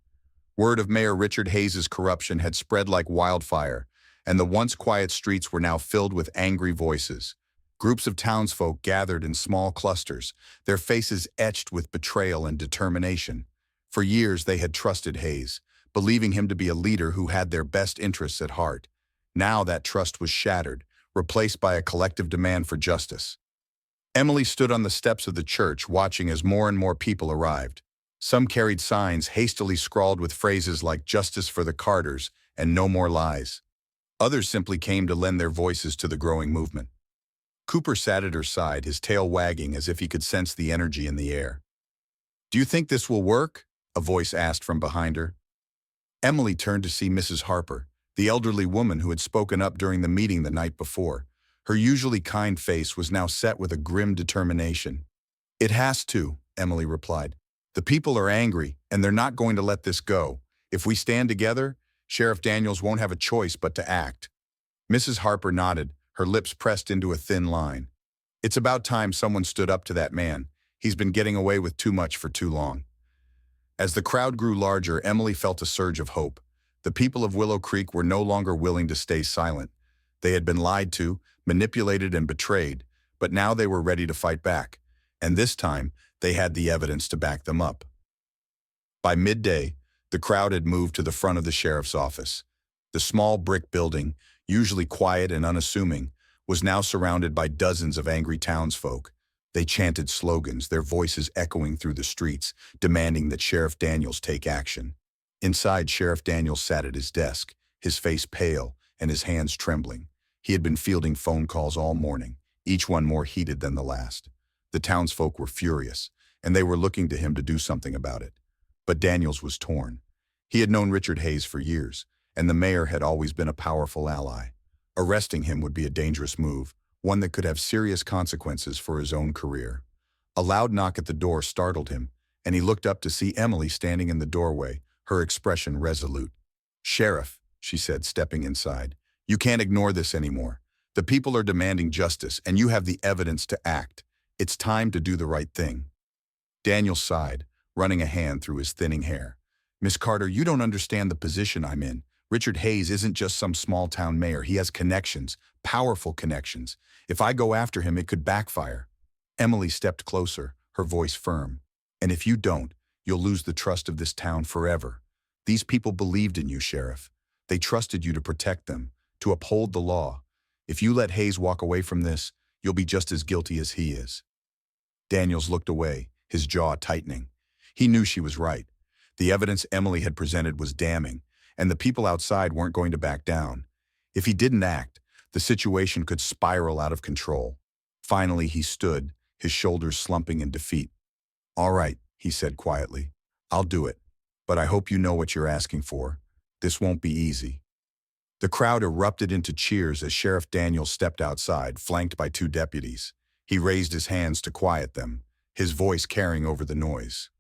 Word of Mayor Richard Hayes's corruption had spread like wildfire, and the once quiet streets were now filled with angry voices. Groups of townsfolk gathered in small clusters, their faces etched with betrayal and determination. For years they had trusted Hayes, believing him to be a leader who had their best interests at heart. Now that trust was shattered, replaced by a collective demand for justice. Emily stood on the steps of the church watching as more and more people arrived. Some carried signs hastily scrawled with phrases like "Justice for the Carters" and "No more lies." Others simply came to lend their voices to the growing movement. Cooper sat at her side, his tail wagging as if he could sense the energy in the air. "Do you think this will work?" a voice asked from behind her. Emily turned to see Mrs. Harper, the elderly woman who had spoken up during the meeting the night before. Her usually kind face was now set with a grim determination. "It has to," Emily replied. "The people are angry, and they're not going to let this go. If we stand together, Sheriff Daniels won't have a choice but to act." Mrs. Harper nodded, her lips pressed into a thin line. "It's about time someone stood up to that man. He's been getting away with too much for too long." As the crowd grew larger, Emily felt a surge of hope. The people of Willow Creek were no longer willing to stay silent. They had been lied to, manipulated, and betrayed, but now they were ready to fight back. And this time, they had the evidence to back them up. By midday, the crowd had moved to the front of the sheriff's office. The small brick building, usually quiet and unassuming, was now surrounded by dozens of angry townsfolk. They chanted slogans, their voices echoing through the streets, demanding that Sheriff Daniels take action. Inside, Sheriff Daniels sat at his desk, his face pale and his hands trembling. He had been fielding phone calls all morning, each one more heated than the last. The townsfolk were furious, and they were looking to him to do something about it. But Daniels was torn. He had known Richard Hayes for years, and the mayor had always been a powerful ally. Arresting him would be a dangerous move, one that could have serious consequences for his own career. A loud knock at the door startled him, and he looked up to see Emily standing in the doorway, her expression resolute. "Sheriff," she said, stepping inside, "you can't ignore this anymore. The people are demanding justice, and you have the evidence to act. It's time to do the right thing." Daniel sighed, running a hand through his thinning hair. "Miss Carter, you don't understand the position I'm in. Richard Hayes isn't just some small-town mayor. He has connections, powerful connections. If I go after him, it could backfire." Emily stepped closer, her voice firm. "And if you don't, you'll lose the trust of this town forever. These people believed in you, Sheriff. They trusted you to protect them, to uphold the law. If you let Hayes walk away from this, you'll be just as guilty as he is." Daniels looked away, his jaw tightening. He knew she was right. The evidence Emily had presented was damning, and the people outside weren't going to back down. If he didn't act, the situation could spiral out of control. Finally, he stood, his shoulders slumping in defeat. "All right," he said quietly. "I'll do it. But I hope you know what you're asking for. This won't be easy." The crowd erupted into cheers as Sheriff Daniels stepped outside, flanked by two deputies. He raised his hands to quiet them, his voice carrying over the noise.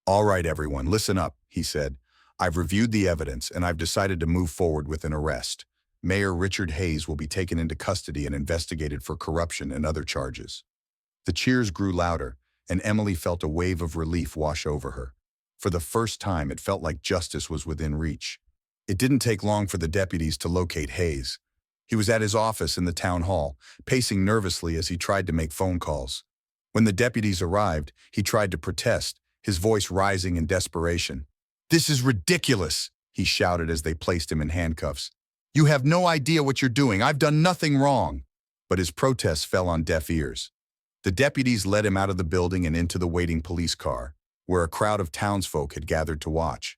"All right, everyone, listen up," he said. "I've reviewed the evidence, and I've decided to move forward with an arrest. Mayor Richard Hayes will be taken into custody and investigated for corruption and other charges." The cheers grew louder, and Emily felt a wave of relief wash over her. For the first time, it felt like justice was within reach. It didn't take long for the deputies to locate Hayes. He was at his office in the town hall, pacing nervously as he tried to make phone calls. When the deputies arrived, he tried to protest, his voice rising in desperation. "This is ridiculous," he shouted as they placed him in handcuffs. "You have no idea what you're doing. I've done nothing wrong." But his protests fell on deaf ears. The deputies led him out of the building and into the waiting police car, where a crowd of townsfolk had gathered to watch.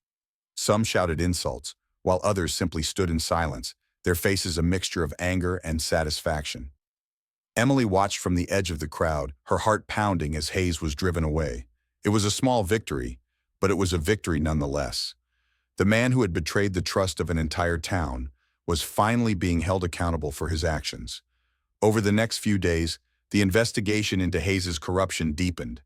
Some shouted insults, while others simply stood in silence, their faces a mixture of anger and satisfaction. Emily watched from the edge of the crowd, her heart pounding as Hayes was driven away. It was a small victory, but it was a victory nonetheless. The man who had betrayed the trust of an entire town was finally being held accountable for his actions. Over the next few days, the investigation into Hayes's corruption deepened.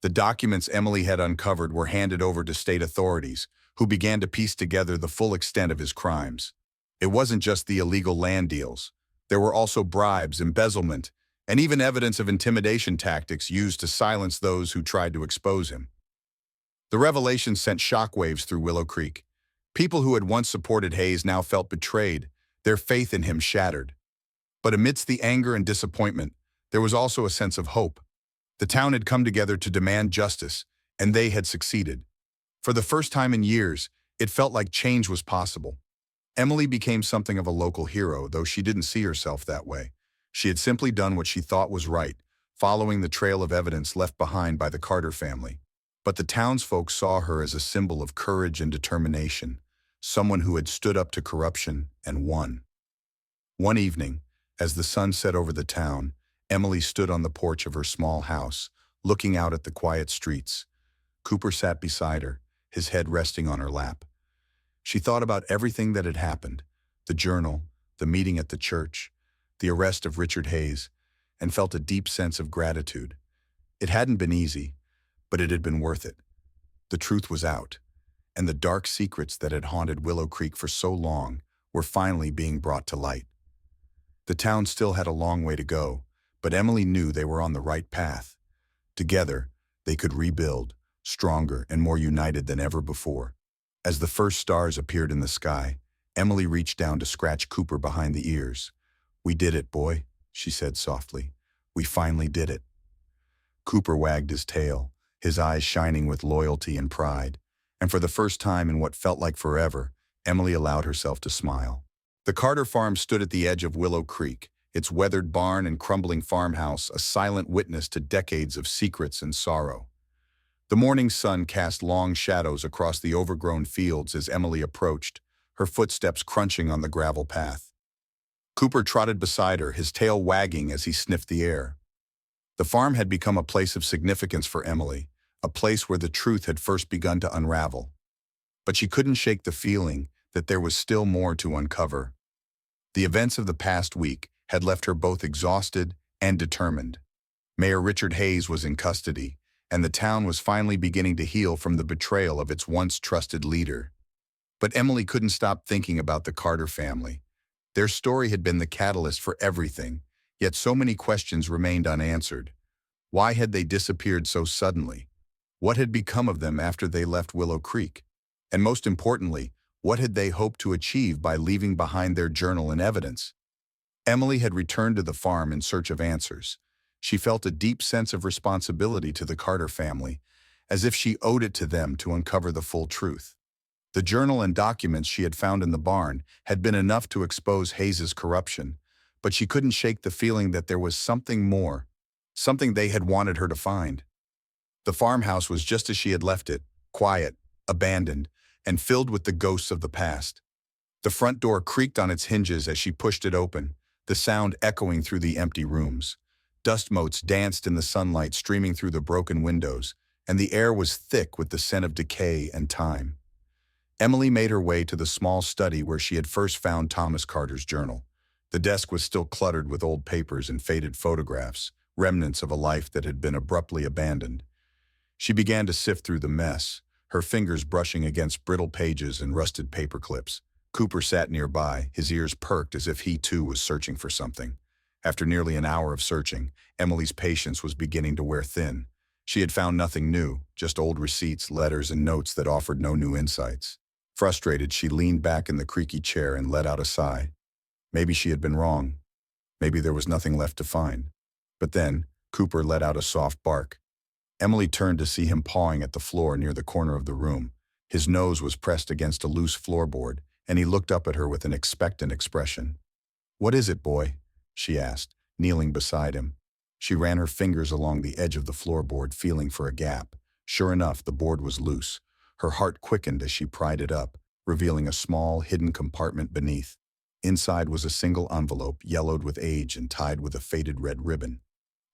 The documents Emily had uncovered were handed over to state authorities, who began to piece together the full extent of his crimes. It wasn't just the illegal land deals. There were also bribes, embezzlement, and even evidence of intimidation tactics used to silence those who tried to expose him. The revelation sent shockwaves through Willow Creek. People who had once supported Hayes now felt betrayed, their faith in him shattered. But amidst the anger and disappointment, there was also a sense of hope. The town had come together to demand justice, and they had succeeded. For the first time in years, it felt like change was possible. Emily became something of a local hero, though she didn't see herself that way. She had simply done what she thought was right, following the trail of evidence left behind by the Carter family. But the townsfolk saw her as a symbol of courage and determination, someone who had stood up to corruption and won. One evening, as the sun set over the town, Emily stood on the porch of her small house, looking out at the quiet streets. Cooper sat beside her, his head resting on her lap. She thought about everything that had happened, the journal, the meeting at the church, the arrest of Richard Hayes, and felt a deep sense of gratitude. It hadn't been easy, but it had been worth it. The truth was out, and the dark secrets that had haunted Willow Creek for so long were finally being brought to light. The town still had a long way to go, but Emily knew they were on the right path. Together, they could rebuild, stronger and more united than ever before. As the first stars appeared in the sky, Emily reached down to scratch Cooper behind the ears. "We did it, boy," she said softly. "We finally did it." Cooper wagged his tail, his eyes shining with loyalty and pride, and for the first time in what felt like forever, Emily allowed herself to smile. The Carter farm stood at the edge of Willow Creek, its weathered barn and crumbling farmhouse a silent witness to decades of secrets and sorrow. The morning sun cast long shadows across the overgrown fields as Emily approached, her footsteps crunching on the gravel path. Cooper trotted beside her, his tail wagging as he sniffed the air. The farm had become a place of significance for Emily, a place where the truth had first begun to unravel. But she couldn't shake the feeling that there was still more to uncover. The events of the past week had left her both exhausted and determined. Mayor Richard Hayes was in custody, and the town was finally beginning to heal from the betrayal of its once trusted leader. But Emily couldn't stop thinking about the Carter family. Their story had been the catalyst for everything, yet so many questions remained unanswered. Why had they disappeared so suddenly? What had become of them after they left Willow Creek? And most importantly, what had they hoped to achieve by leaving behind their journal and evidence? Emily had returned to the farm in search of answers. She felt a deep sense of responsibility to the Carter family, as if she owed it to them to uncover the full truth. The journal and documents she had found in the barn had been enough to expose Hayes's corruption, but she couldn't shake the feeling that there was something more, something they had wanted her to find. The farmhouse was just as she had left it, quiet, abandoned, and filled with the ghosts of the past. The front door creaked on its hinges as she pushed it open, the sound echoing through the empty rooms. Dust motes danced in the sunlight streaming through the broken windows, and the air was thick with the scent of decay and time. Emily made her way to the small study where she had first found Thomas Carter's journal. The desk was still cluttered with old papers and faded photographs, remnants of a life that had been abruptly abandoned. She began to sift through the mess, her fingers brushing against brittle pages and rusted paper clips. Cooper sat nearby, his ears perked as if he too was searching for something. After nearly an hour of searching, Emily's patience was beginning to wear thin. She had found nothing new, just old receipts, letters, and notes that offered no new insights. Frustrated, she leaned back in the creaky chair and let out a sigh. Maybe she had been wrong. Maybe there was nothing left to find. But then, Cooper let out a soft bark. Emily turned to see him pawing at the floor near the corner of the room. His nose was pressed against a loose floorboard, and he looked up at her with an expectant expression. "What is it, boy?" she asked, kneeling beside him. She ran her fingers along the edge of the floorboard, feeling for a gap. Sure enough, the board was loose. Her heart quickened as she pried it up, revealing a small, hidden compartment beneath. Inside was a single envelope, yellowed with age and tied with a faded red ribbon.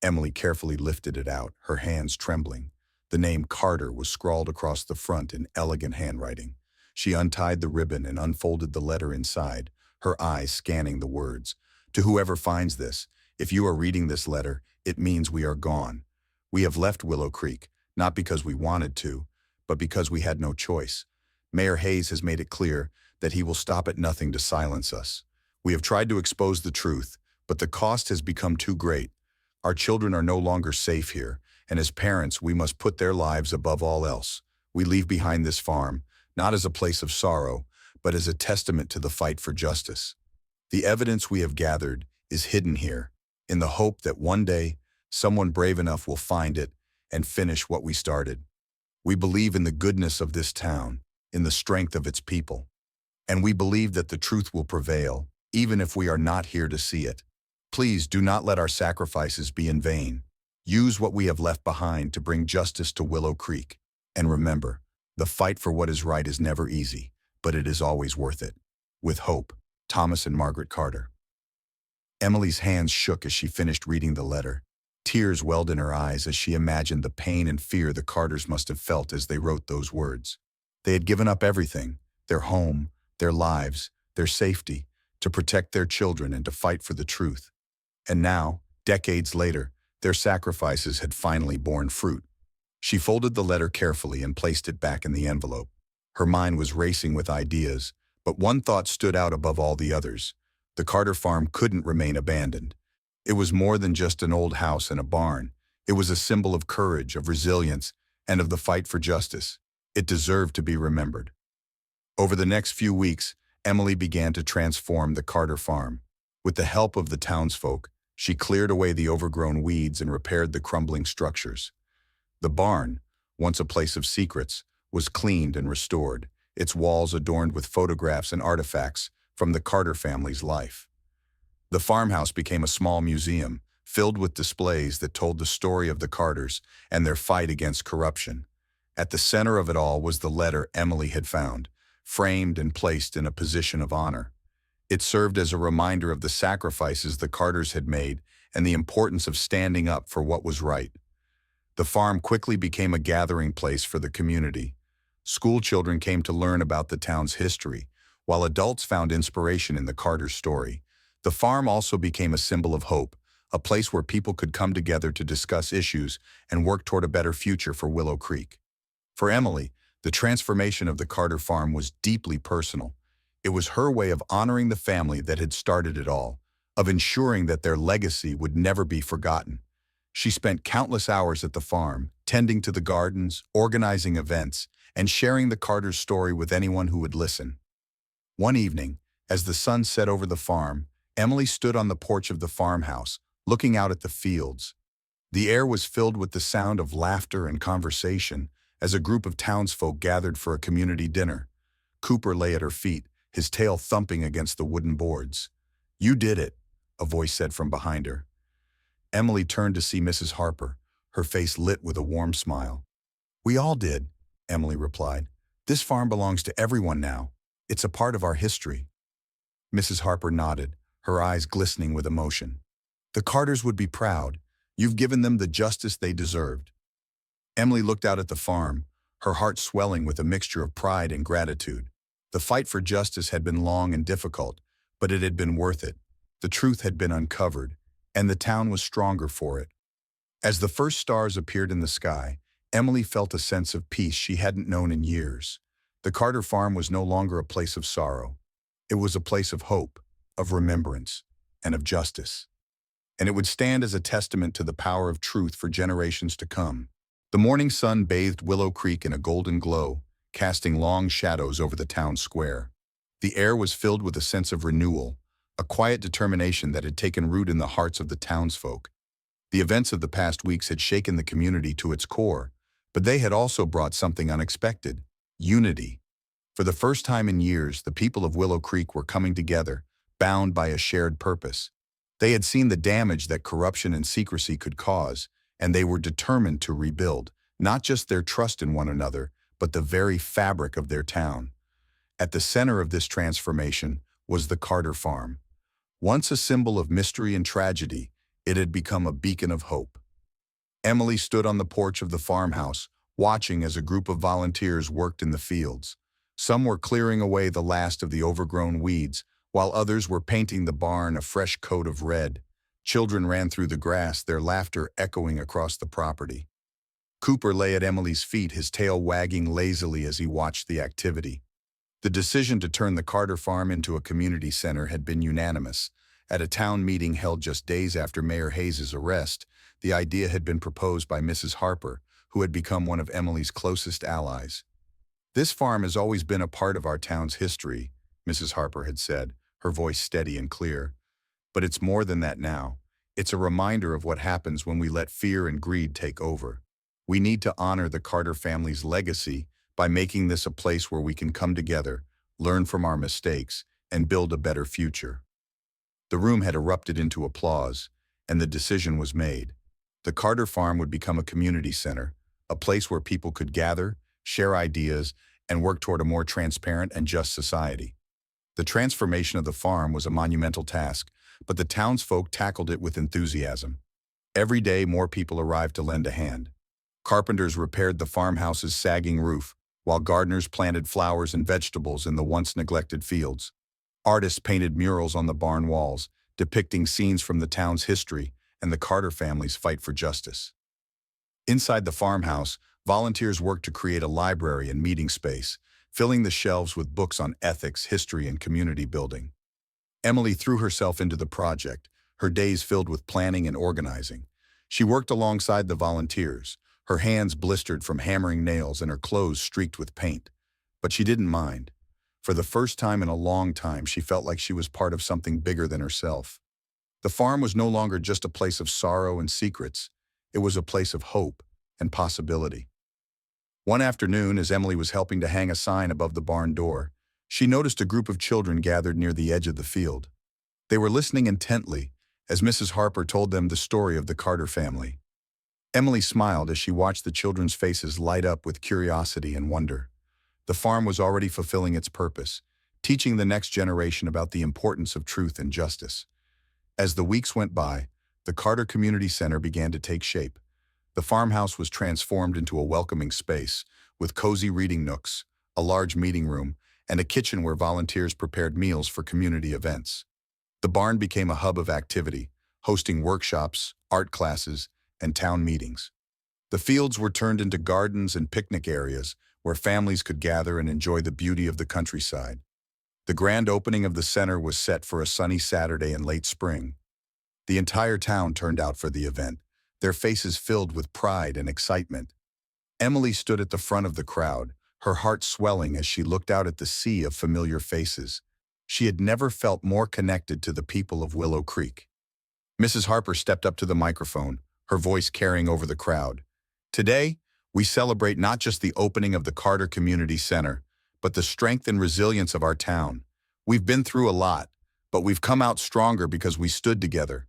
Emily carefully lifted it out, her hands trembling. The name Carter was scrawled across the front in elegant handwriting. She untied the ribbon and unfolded the letter inside, her eyes scanning the words. "To whoever finds this, if you are reading this letter, it means we are gone. We have left Willow Creek, not because we wanted to, but because we had no choice. Mayor Hayes has made it clear that he will stop at nothing to silence us. We have tried to expose the truth, but the cost has become too great. Our children are no longer safe here, and as parents, we must put their lives above all else. We leave behind this farm, not as a place of sorrow, but as a testament to the fight for justice. The evidence we have gathered is hidden here, in the hope that one day, someone brave enough will find it and finish what we started. We believe in the goodness of this town, in the strength of its people, and we believe that the truth will prevail, even if we are not here to see it. Please do not let our sacrifices be in vain. Use what we have left behind to bring justice to Willow Creek. And remember, the fight for what is right is never easy, but it is always worth it. With hope, Thomas and Margaret Carter." Emily's hands shook as she finished reading the letter. Tears welled in her eyes as she imagined the pain and fear the Carters must have felt as they wrote those words. They had given up everything, their home, their lives, their safety, to protect their children and to fight for the truth. And now, decades later, their sacrifices had finally borne fruit. She folded the letter carefully and placed it back in the envelope. Her mind was racing with ideas, but one thought stood out above all the others. The Carter farm couldn't remain abandoned. It was more than just an old house and a barn. It was a symbol of courage, of resilience, and of the fight for justice. It deserved to be remembered. Over the next few weeks, Emily began to transform the Carter farm. With the help of the townsfolk, she cleared away the overgrown weeds and repaired the crumbling structures. The barn, once a place of secrets, was cleaned and restored, its walls adorned with photographs and artifacts from the Carter family's life. The farmhouse became a small museum, filled with displays that told the story of the Carters and their fight against corruption. At the center of it all was the letter Emily had found, framed and placed in a position of honor. It served as a reminder of the sacrifices the Carters had made and the importance of standing up for what was right. The farm quickly became a gathering place for the community. School children came to learn about the town's history, while adults found inspiration in the Carters' story. The farm also became a symbol of hope, a place where people could come together to discuss issues and work toward a better future for Willow Creek. For Emily, the transformation of the Carter farm was deeply personal. It was her way of honoring the family that had started it all, of ensuring that their legacy would never be forgotten. She spent countless hours at the farm, tending to the gardens, organizing events, and sharing the Carter's story with anyone who would listen. One evening, as the sun set over the farm, Emily stood on the porch of the farmhouse, looking out at the fields. The air was filled with the sound of laughter and conversation as a group of townsfolk gathered for a community dinner. Cooper lay at her feet, his tail thumping against the wooden boards. "You did it," a voice said from behind her. Emily turned to see Mrs. Harper, her face lit with a warm smile. "We all did," Emily replied. "This farm belongs to everyone now. It's a part of our history." Mrs. Harper nodded, her eyes glistening with emotion. "The Carters would be proud. You've given them the justice they deserved." Emily looked out at the farm, her heart swelling with a mixture of pride and gratitude. The fight for justice had been long and difficult, but it had been worth it. The truth had been uncovered, and the town was stronger for it. As the first stars appeared in the sky, Emily felt a sense of peace she hadn't known in years. The Carter farm was no longer a place of sorrow. It was a place of hope, of remembrance, and of justice. And it would stand as a testament to the power of truth for generations to come. The morning sun bathed Willow Creek in a golden glow, casting long shadows over the town square. The air was filled with a sense of renewal, a quiet determination that had taken root in the hearts of the townsfolk. The events of the past weeks had shaken the community to its core, but they had also brought something unexpected: unity. For the first time in years, the people of Willow Creek were coming together, bound by a shared purpose. They had seen the damage that corruption and secrecy could cause, and they were determined to rebuild, not just their trust in one another, but the very fabric of their town. At the center of this transformation was the Carter farm. Once a symbol of mystery and tragedy, it had become a beacon of hope. Emily stood on the porch of the farmhouse, watching as a group of volunteers worked in the fields. Some were clearing away the last of the overgrown weeds, while others were painting the barn a fresh coat of red. Children ran through the grass, their laughter echoing across the property. Cooper lay at Emily's feet, his tail wagging lazily as he watched the activity. The decision to turn the Carter farm into a community center had been unanimous. At a town meeting held just days after Mayor Hayes's arrest, the idea had been proposed by Mrs. Harper, who had become one of Emily's closest allies. "This farm has always been a part of our town's history," Mrs. Harper had said, her voice steady and clear. "But it's more than that now. It's a reminder of what happens when we let fear and greed take over. We need to honor the Carter family's legacy by making this a place where we can come together, learn from our mistakes, and build a better future." The room had erupted into applause, and the decision was made. The Carter farm would become a community center, a place where people could gather, share ideas, and work toward a more transparent and just society. The transformation of the farm was a monumental task, but the townsfolk tackled it with enthusiasm. Every day, more people arrived to lend a hand. Carpenters repaired the farmhouse's sagging roof, while gardeners planted flowers and vegetables in the once neglected fields. Artists painted murals on the barn walls, depicting scenes from the town's history and the Carter family's fight for justice. Inside the farmhouse, volunteers worked to create a library and meeting space, filling the shelves with books on ethics, history, and community building. Emily threw herself into the project, her days filled with planning and organizing. She worked alongside the volunteers, her hands blistered from hammering nails and her clothes streaked with paint. But she didn't mind. For the first time in a long time, she felt like she was part of something bigger than herself. The farm was no longer just a place of sorrow and secrets. It was a place of hope and possibility. One afternoon, as Emily was helping to hang a sign above the barn door, she noticed a group of children gathered near the edge of the field. They were listening intently as Mrs. Harper told them the story of the Carter family. Emily smiled as she watched the children's faces light up with curiosity and wonder. The farm was already fulfilling its purpose, teaching the next generation about the importance of truth and justice. As the weeks went by, the Carter Community Center began to take shape. The farmhouse was transformed into a welcoming space, with cozy reading nooks, a large meeting room, and a kitchen where volunteers prepared meals for community events. The barn became a hub of activity, hosting workshops, art classes, and town meetings. The fields were turned into gardens and picnic areas where families could gather and enjoy the beauty of the countryside. The grand opening of the center was set for a sunny Saturday in late spring. The entire town turned out for the event, their faces filled with pride and excitement. Emily stood at the front of the crowd, her heart swelling as she looked out at the sea of familiar faces. She had never felt more connected to the people of Willow Creek. Mrs. Harper stepped up to the microphone, her voice carrying over the crowd. "Today, we celebrate not just the opening of the Carter Community Center, but the strength and resilience of our town. We've been through a lot, but we've come out stronger because we stood together.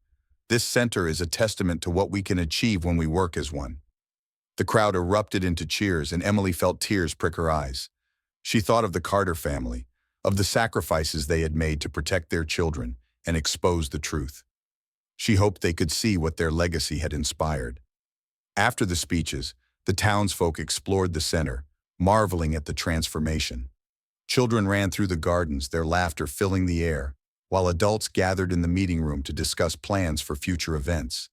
This center is a testament to what we can achieve when we work as one." The crowd erupted into cheers, and Emily felt tears prick her eyes. She thought of the Carter family, of the sacrifices they had made to protect their children and expose the truth. She hoped they could see what their legacy had inspired. After the speeches, the townsfolk explored the center, marveling at the transformation. Children ran through the gardens, their laughter filling the air, while adults gathered in the meeting room to discuss plans for future events.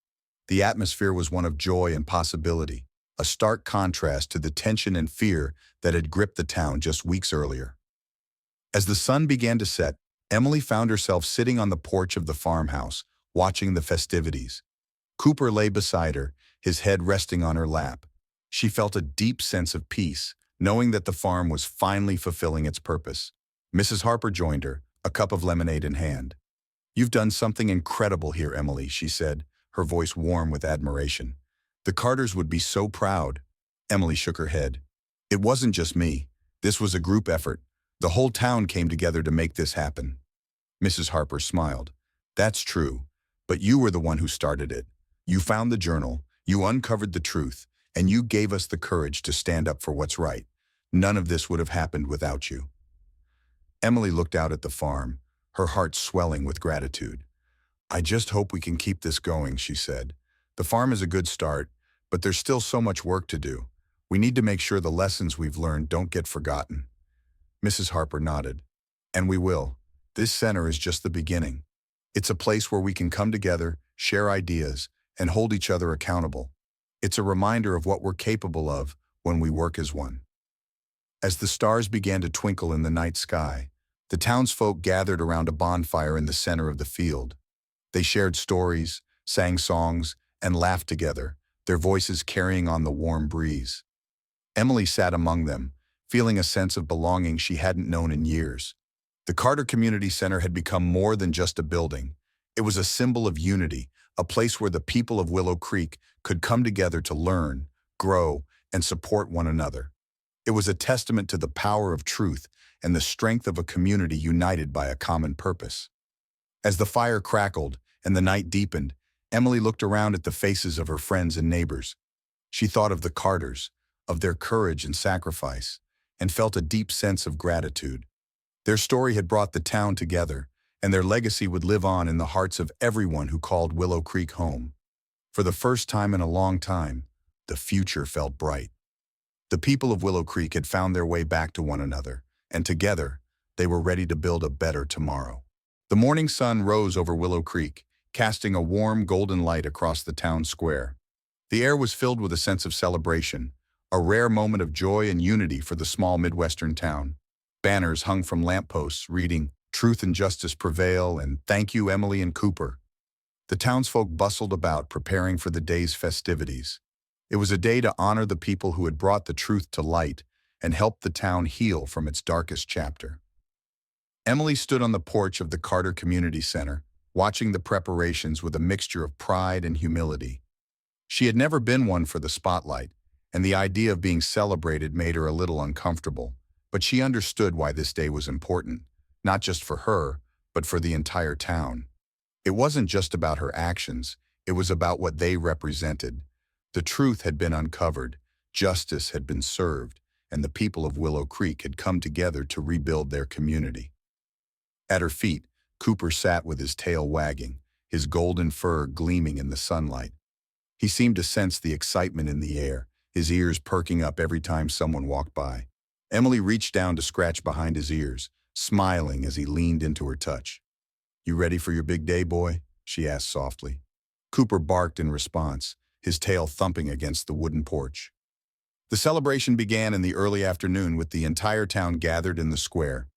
The atmosphere was one of joy and possibility, a stark contrast to the tension and fear that had gripped the town just weeks earlier. As the sun began to set, Emily found herself sitting on the porch of the farmhouse, watching the festivities. Cooper lay beside her, his head resting on her lap. She felt a deep sense of peace, knowing that the farm was finally fulfilling its purpose. Mrs. Harper joined her, a cup of lemonade in hand. "You've done something incredible here, Emily," she said, her voice warm with admiration. "The Carters would be so proud." Emily shook her head. "It wasn't just me. This was a group effort. The whole town came together to make this happen. Mrs. Harper smiled. That's true, but you were the one who started it. You found the journal, you uncovered the truth, and you gave us the courage to stand up for what's right. None of this would have happened without you. Emily looked out at the farm, her heart swelling with gratitude. I just hope we can keep this going, she said. The farm is a good start, but there's still so much work to do. We need to make sure the lessons we've learned don't get forgotten. Mrs. Harper nodded. And we will. This center is just the beginning. It's a place where we can come together, share ideas, and hold each other accountable. It's a reminder of what we're capable of when we work as one. As the stars began to twinkle in the night sky, the townsfolk gathered around a bonfire in the center of the field. They shared stories, sang songs, and laughed together, their voices carrying on the warm breeze. Emily sat among them, feeling a sense of belonging she hadn't known in years. The Carter Community Center had become more than just a building. It was a symbol of unity, a place where the people of Willow Creek could come together to learn, grow, and support one another. It was a testament to the power of truth and the strength of a community united by a common purpose. As the fire crackled and the night deepened, Emily looked around at the faces of her friends and neighbors. She thought of the Carters, of their courage and sacrifice, and felt a deep sense of gratitude. Their story had brought the town together, and their legacy would live on in the hearts of everyone who called Willow Creek home. For the first time in a long time, the future felt bright. The people of Willow Creek had found their way back to one another, and together, they were ready to build a better tomorrow. The morning sun rose over Willow Creek, casting a warm golden light across the town square. The air was filled with a sense of celebration, a rare moment of joy and unity for the small Midwestern town. Banners hung from lampposts reading, "Truth and Justice Prevail," and "Thank you, Emily and Cooper." The townsfolk bustled about, preparing for the day's festivities. It was a day to honor the people who had brought the truth to light and helped the town heal from its darkest chapter. Emily stood on the porch of the Carter Community Center, watching the preparations with a mixture of pride and humility. She had never been one for the spotlight, and the idea of being celebrated made her a little uncomfortable. But she understood why this day was important, not just for her, but for the entire town. It wasn't just about her actions, it was about what they represented. The truth had been uncovered, justice had been served, and the people of Willow Creek had come together to rebuild their community. At her feet, Cooper sat with his tail wagging, his golden fur gleaming in the sunlight. He seemed to sense the excitement in the air, his ears perking up every time someone walked by. Emily reached down to scratch behind his ears, smiling as he leaned into her touch. "You ready for your big day, boy?" she asked softly. Cooper barked in response, his tail thumping against the wooden porch. The celebration began in the early afternoon with the entire town gathered in the square.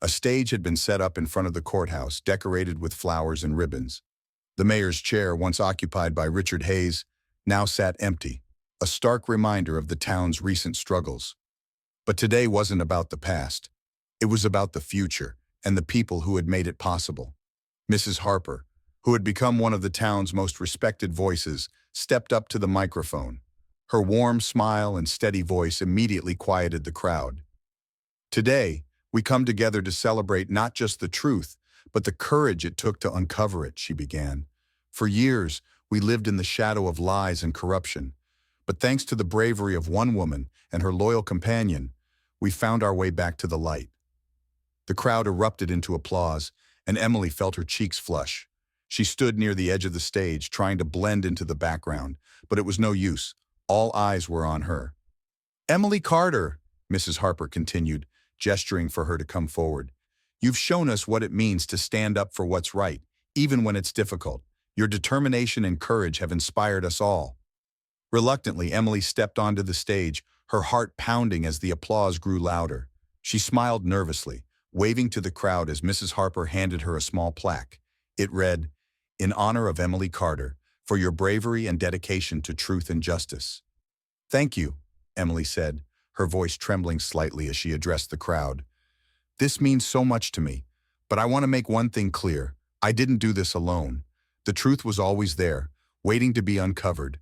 A stage had been set up in front of the courthouse, decorated with flowers and ribbons. The mayor's chair, once occupied by Richard Hayes, now sat empty, a stark reminder of the town's recent struggles. But today wasn't about the past. It was about the future and the people who had made it possible. Mrs. Harper, who had become one of the town's most respected voices, stepped up to the microphone. Her warm smile and steady voice immediately quieted the crowd. "Today, we come together to celebrate not just the truth, but the courage it took to uncover it," she began. "For years, we lived in the shadow of lies and corruption. But thanks to the bravery of one woman and her loyal companion, we found our way back to the light." The crowd erupted into applause, and Emily felt her cheeks flush. She stood near the edge of the stage, trying to blend into the background, but it was no use. All eyes were on her. "Emily Carter," Mrs. Harper continued, gesturing for her to come forward. "You've shown us what it means to stand up for what's right, even when it's difficult. Your determination and courage have inspired us all." Reluctantly, Emily stepped onto the stage, her heart pounding as the applause grew louder. She smiled nervously, waving to the crowd as Mrs. Harper handed her a small plaque. It read, "In honor of Emily Carter, for your bravery and dedication to truth and justice." "Thank you," Emily said, her voice trembling slightly as she addressed the crowd. "This means so much to me, but I want to make one thing clear. I didn't do this alone. The truth was always there, waiting to be uncovered.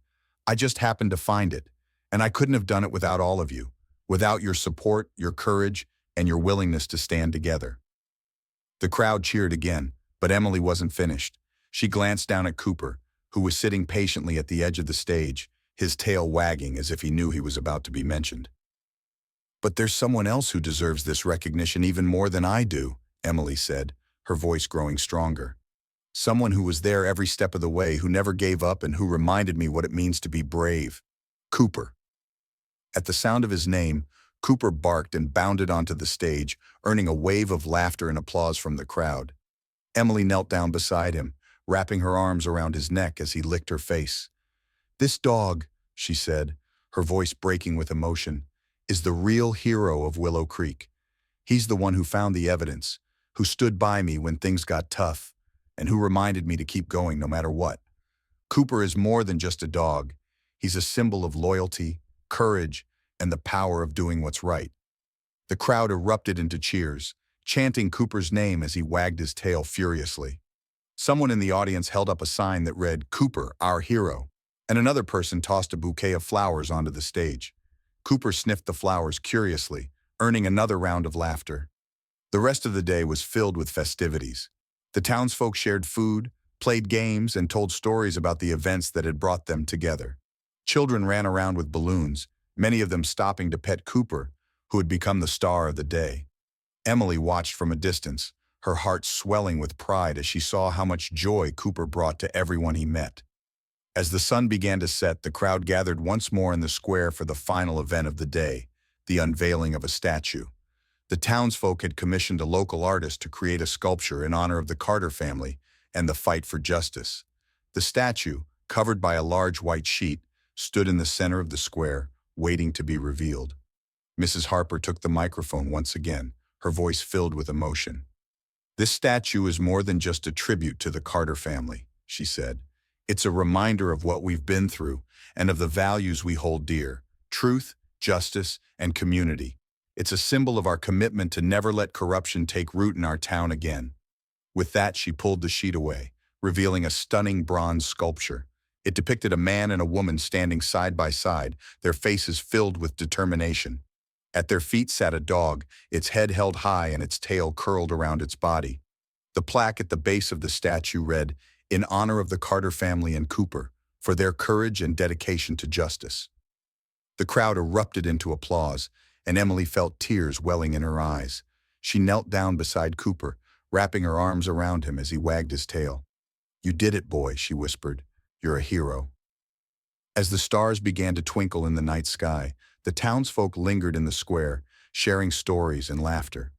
I just happened to find it, and I couldn't have done it without all of you. Without your support, your courage, and your willingness to stand together. The crowd cheered again, but Emily wasn't finished. She glanced down at Cooper, who was sitting patiently at the edge of the stage, his tail wagging as if he knew he was about to be mentioned. "But there's someone else who deserves this recognition even more than I do," Emily said, her voice growing stronger. "Someone who was there every step of the way, who never gave up, and who reminded me what it means to be brave. Cooper." At the sound of his name, Cooper barked and bounded onto the stage, earning a wave of laughter and applause from the crowd. Emily knelt down beside him, wrapping her arms around his neck as he licked her face. "This dog," she said, her voice breaking with emotion, "is the real hero of Willow Creek. He's the one who found the evidence, who stood by me when things got tough, and who reminded me to keep going no matter what. Cooper is more than just a dog. He's a symbol of loyalty, courage, and the power of doing what's right." The crowd erupted into cheers, chanting Cooper's name as he wagged his tail furiously. Someone in the audience held up a sign that read, "Cooper, our hero," and another person tossed a bouquet of flowers onto the stage. Cooper sniffed the flowers curiously, earning another round of laughter. The rest of the day was filled with festivities. The townsfolk shared food, played games, and told stories about the events that had brought them together. Children ran around with balloons, many of them stopping to pet Cooper, who had become the star of the day. Emily watched from a distance, her heart swelling with pride as she saw how much joy Cooper brought to everyone he met. As the sun began to set, the crowd gathered once more in the square for the final event of the day, the unveiling of a statue. The townsfolk had commissioned a local artist to create a sculpture in honor of the Carter family and the fight for justice. The statue, covered by a large white sheet, stood in the center of the square, waiting to be revealed. Mrs. Harper took the microphone once again, her voice filled with emotion. "This statue is more than just a tribute to the Carter family," she said. "It's a reminder of what we've been through and of the values we hold dear: truth, justice, and community. It's a symbol of our commitment to never let corruption take root in our town again." With that, she pulled the sheet away, revealing a stunning bronze sculpture. It depicted a man and a woman standing side by side, their faces filled with determination. At their feet sat a dog, its head held high and its tail curled around its body. The plaque at the base of the statue read, "In honor of the Carter family and Cooper, for their courage and dedication to justice." The crowd erupted into applause, and Emily felt tears welling in her eyes. She knelt down beside Cooper, wrapping her arms around him as he wagged his tail. "You did it, boy," she whispered. "You're a hero." As the stars began to twinkle in the night sky, the townsfolk lingered in the square, sharing stories and laughter.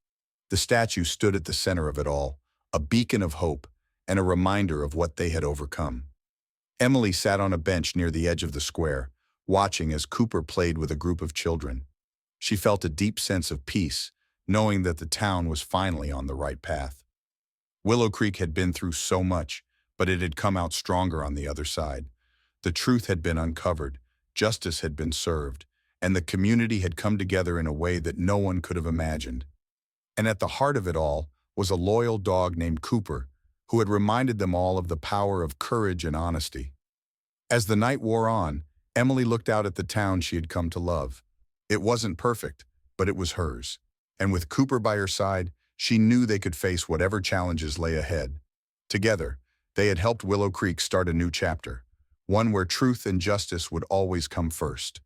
The statue stood at the center of it all, a beacon of hope and a reminder of what they had overcome. Emily sat on a bench near the edge of the square, watching as Cooper played with a group of children. She felt a deep sense of peace, knowing that the town was finally on the right path. Willow Creek had been through so much, but it had come out stronger on the other side. The truth had been uncovered, justice had been served, and the community had come together in a way that no one could have imagined. And at the heart of it all was a loyal dog named Cooper, who had reminded them all of the power of courage and honesty. As the night wore on, Emily looked out at the town she had come to love. It wasn't perfect, but it was hers. And with Cooper by her side, she knew they could face whatever challenges lay ahead. Together, they had helped Willow Creek start a new chapter, one where truth and justice would always come first.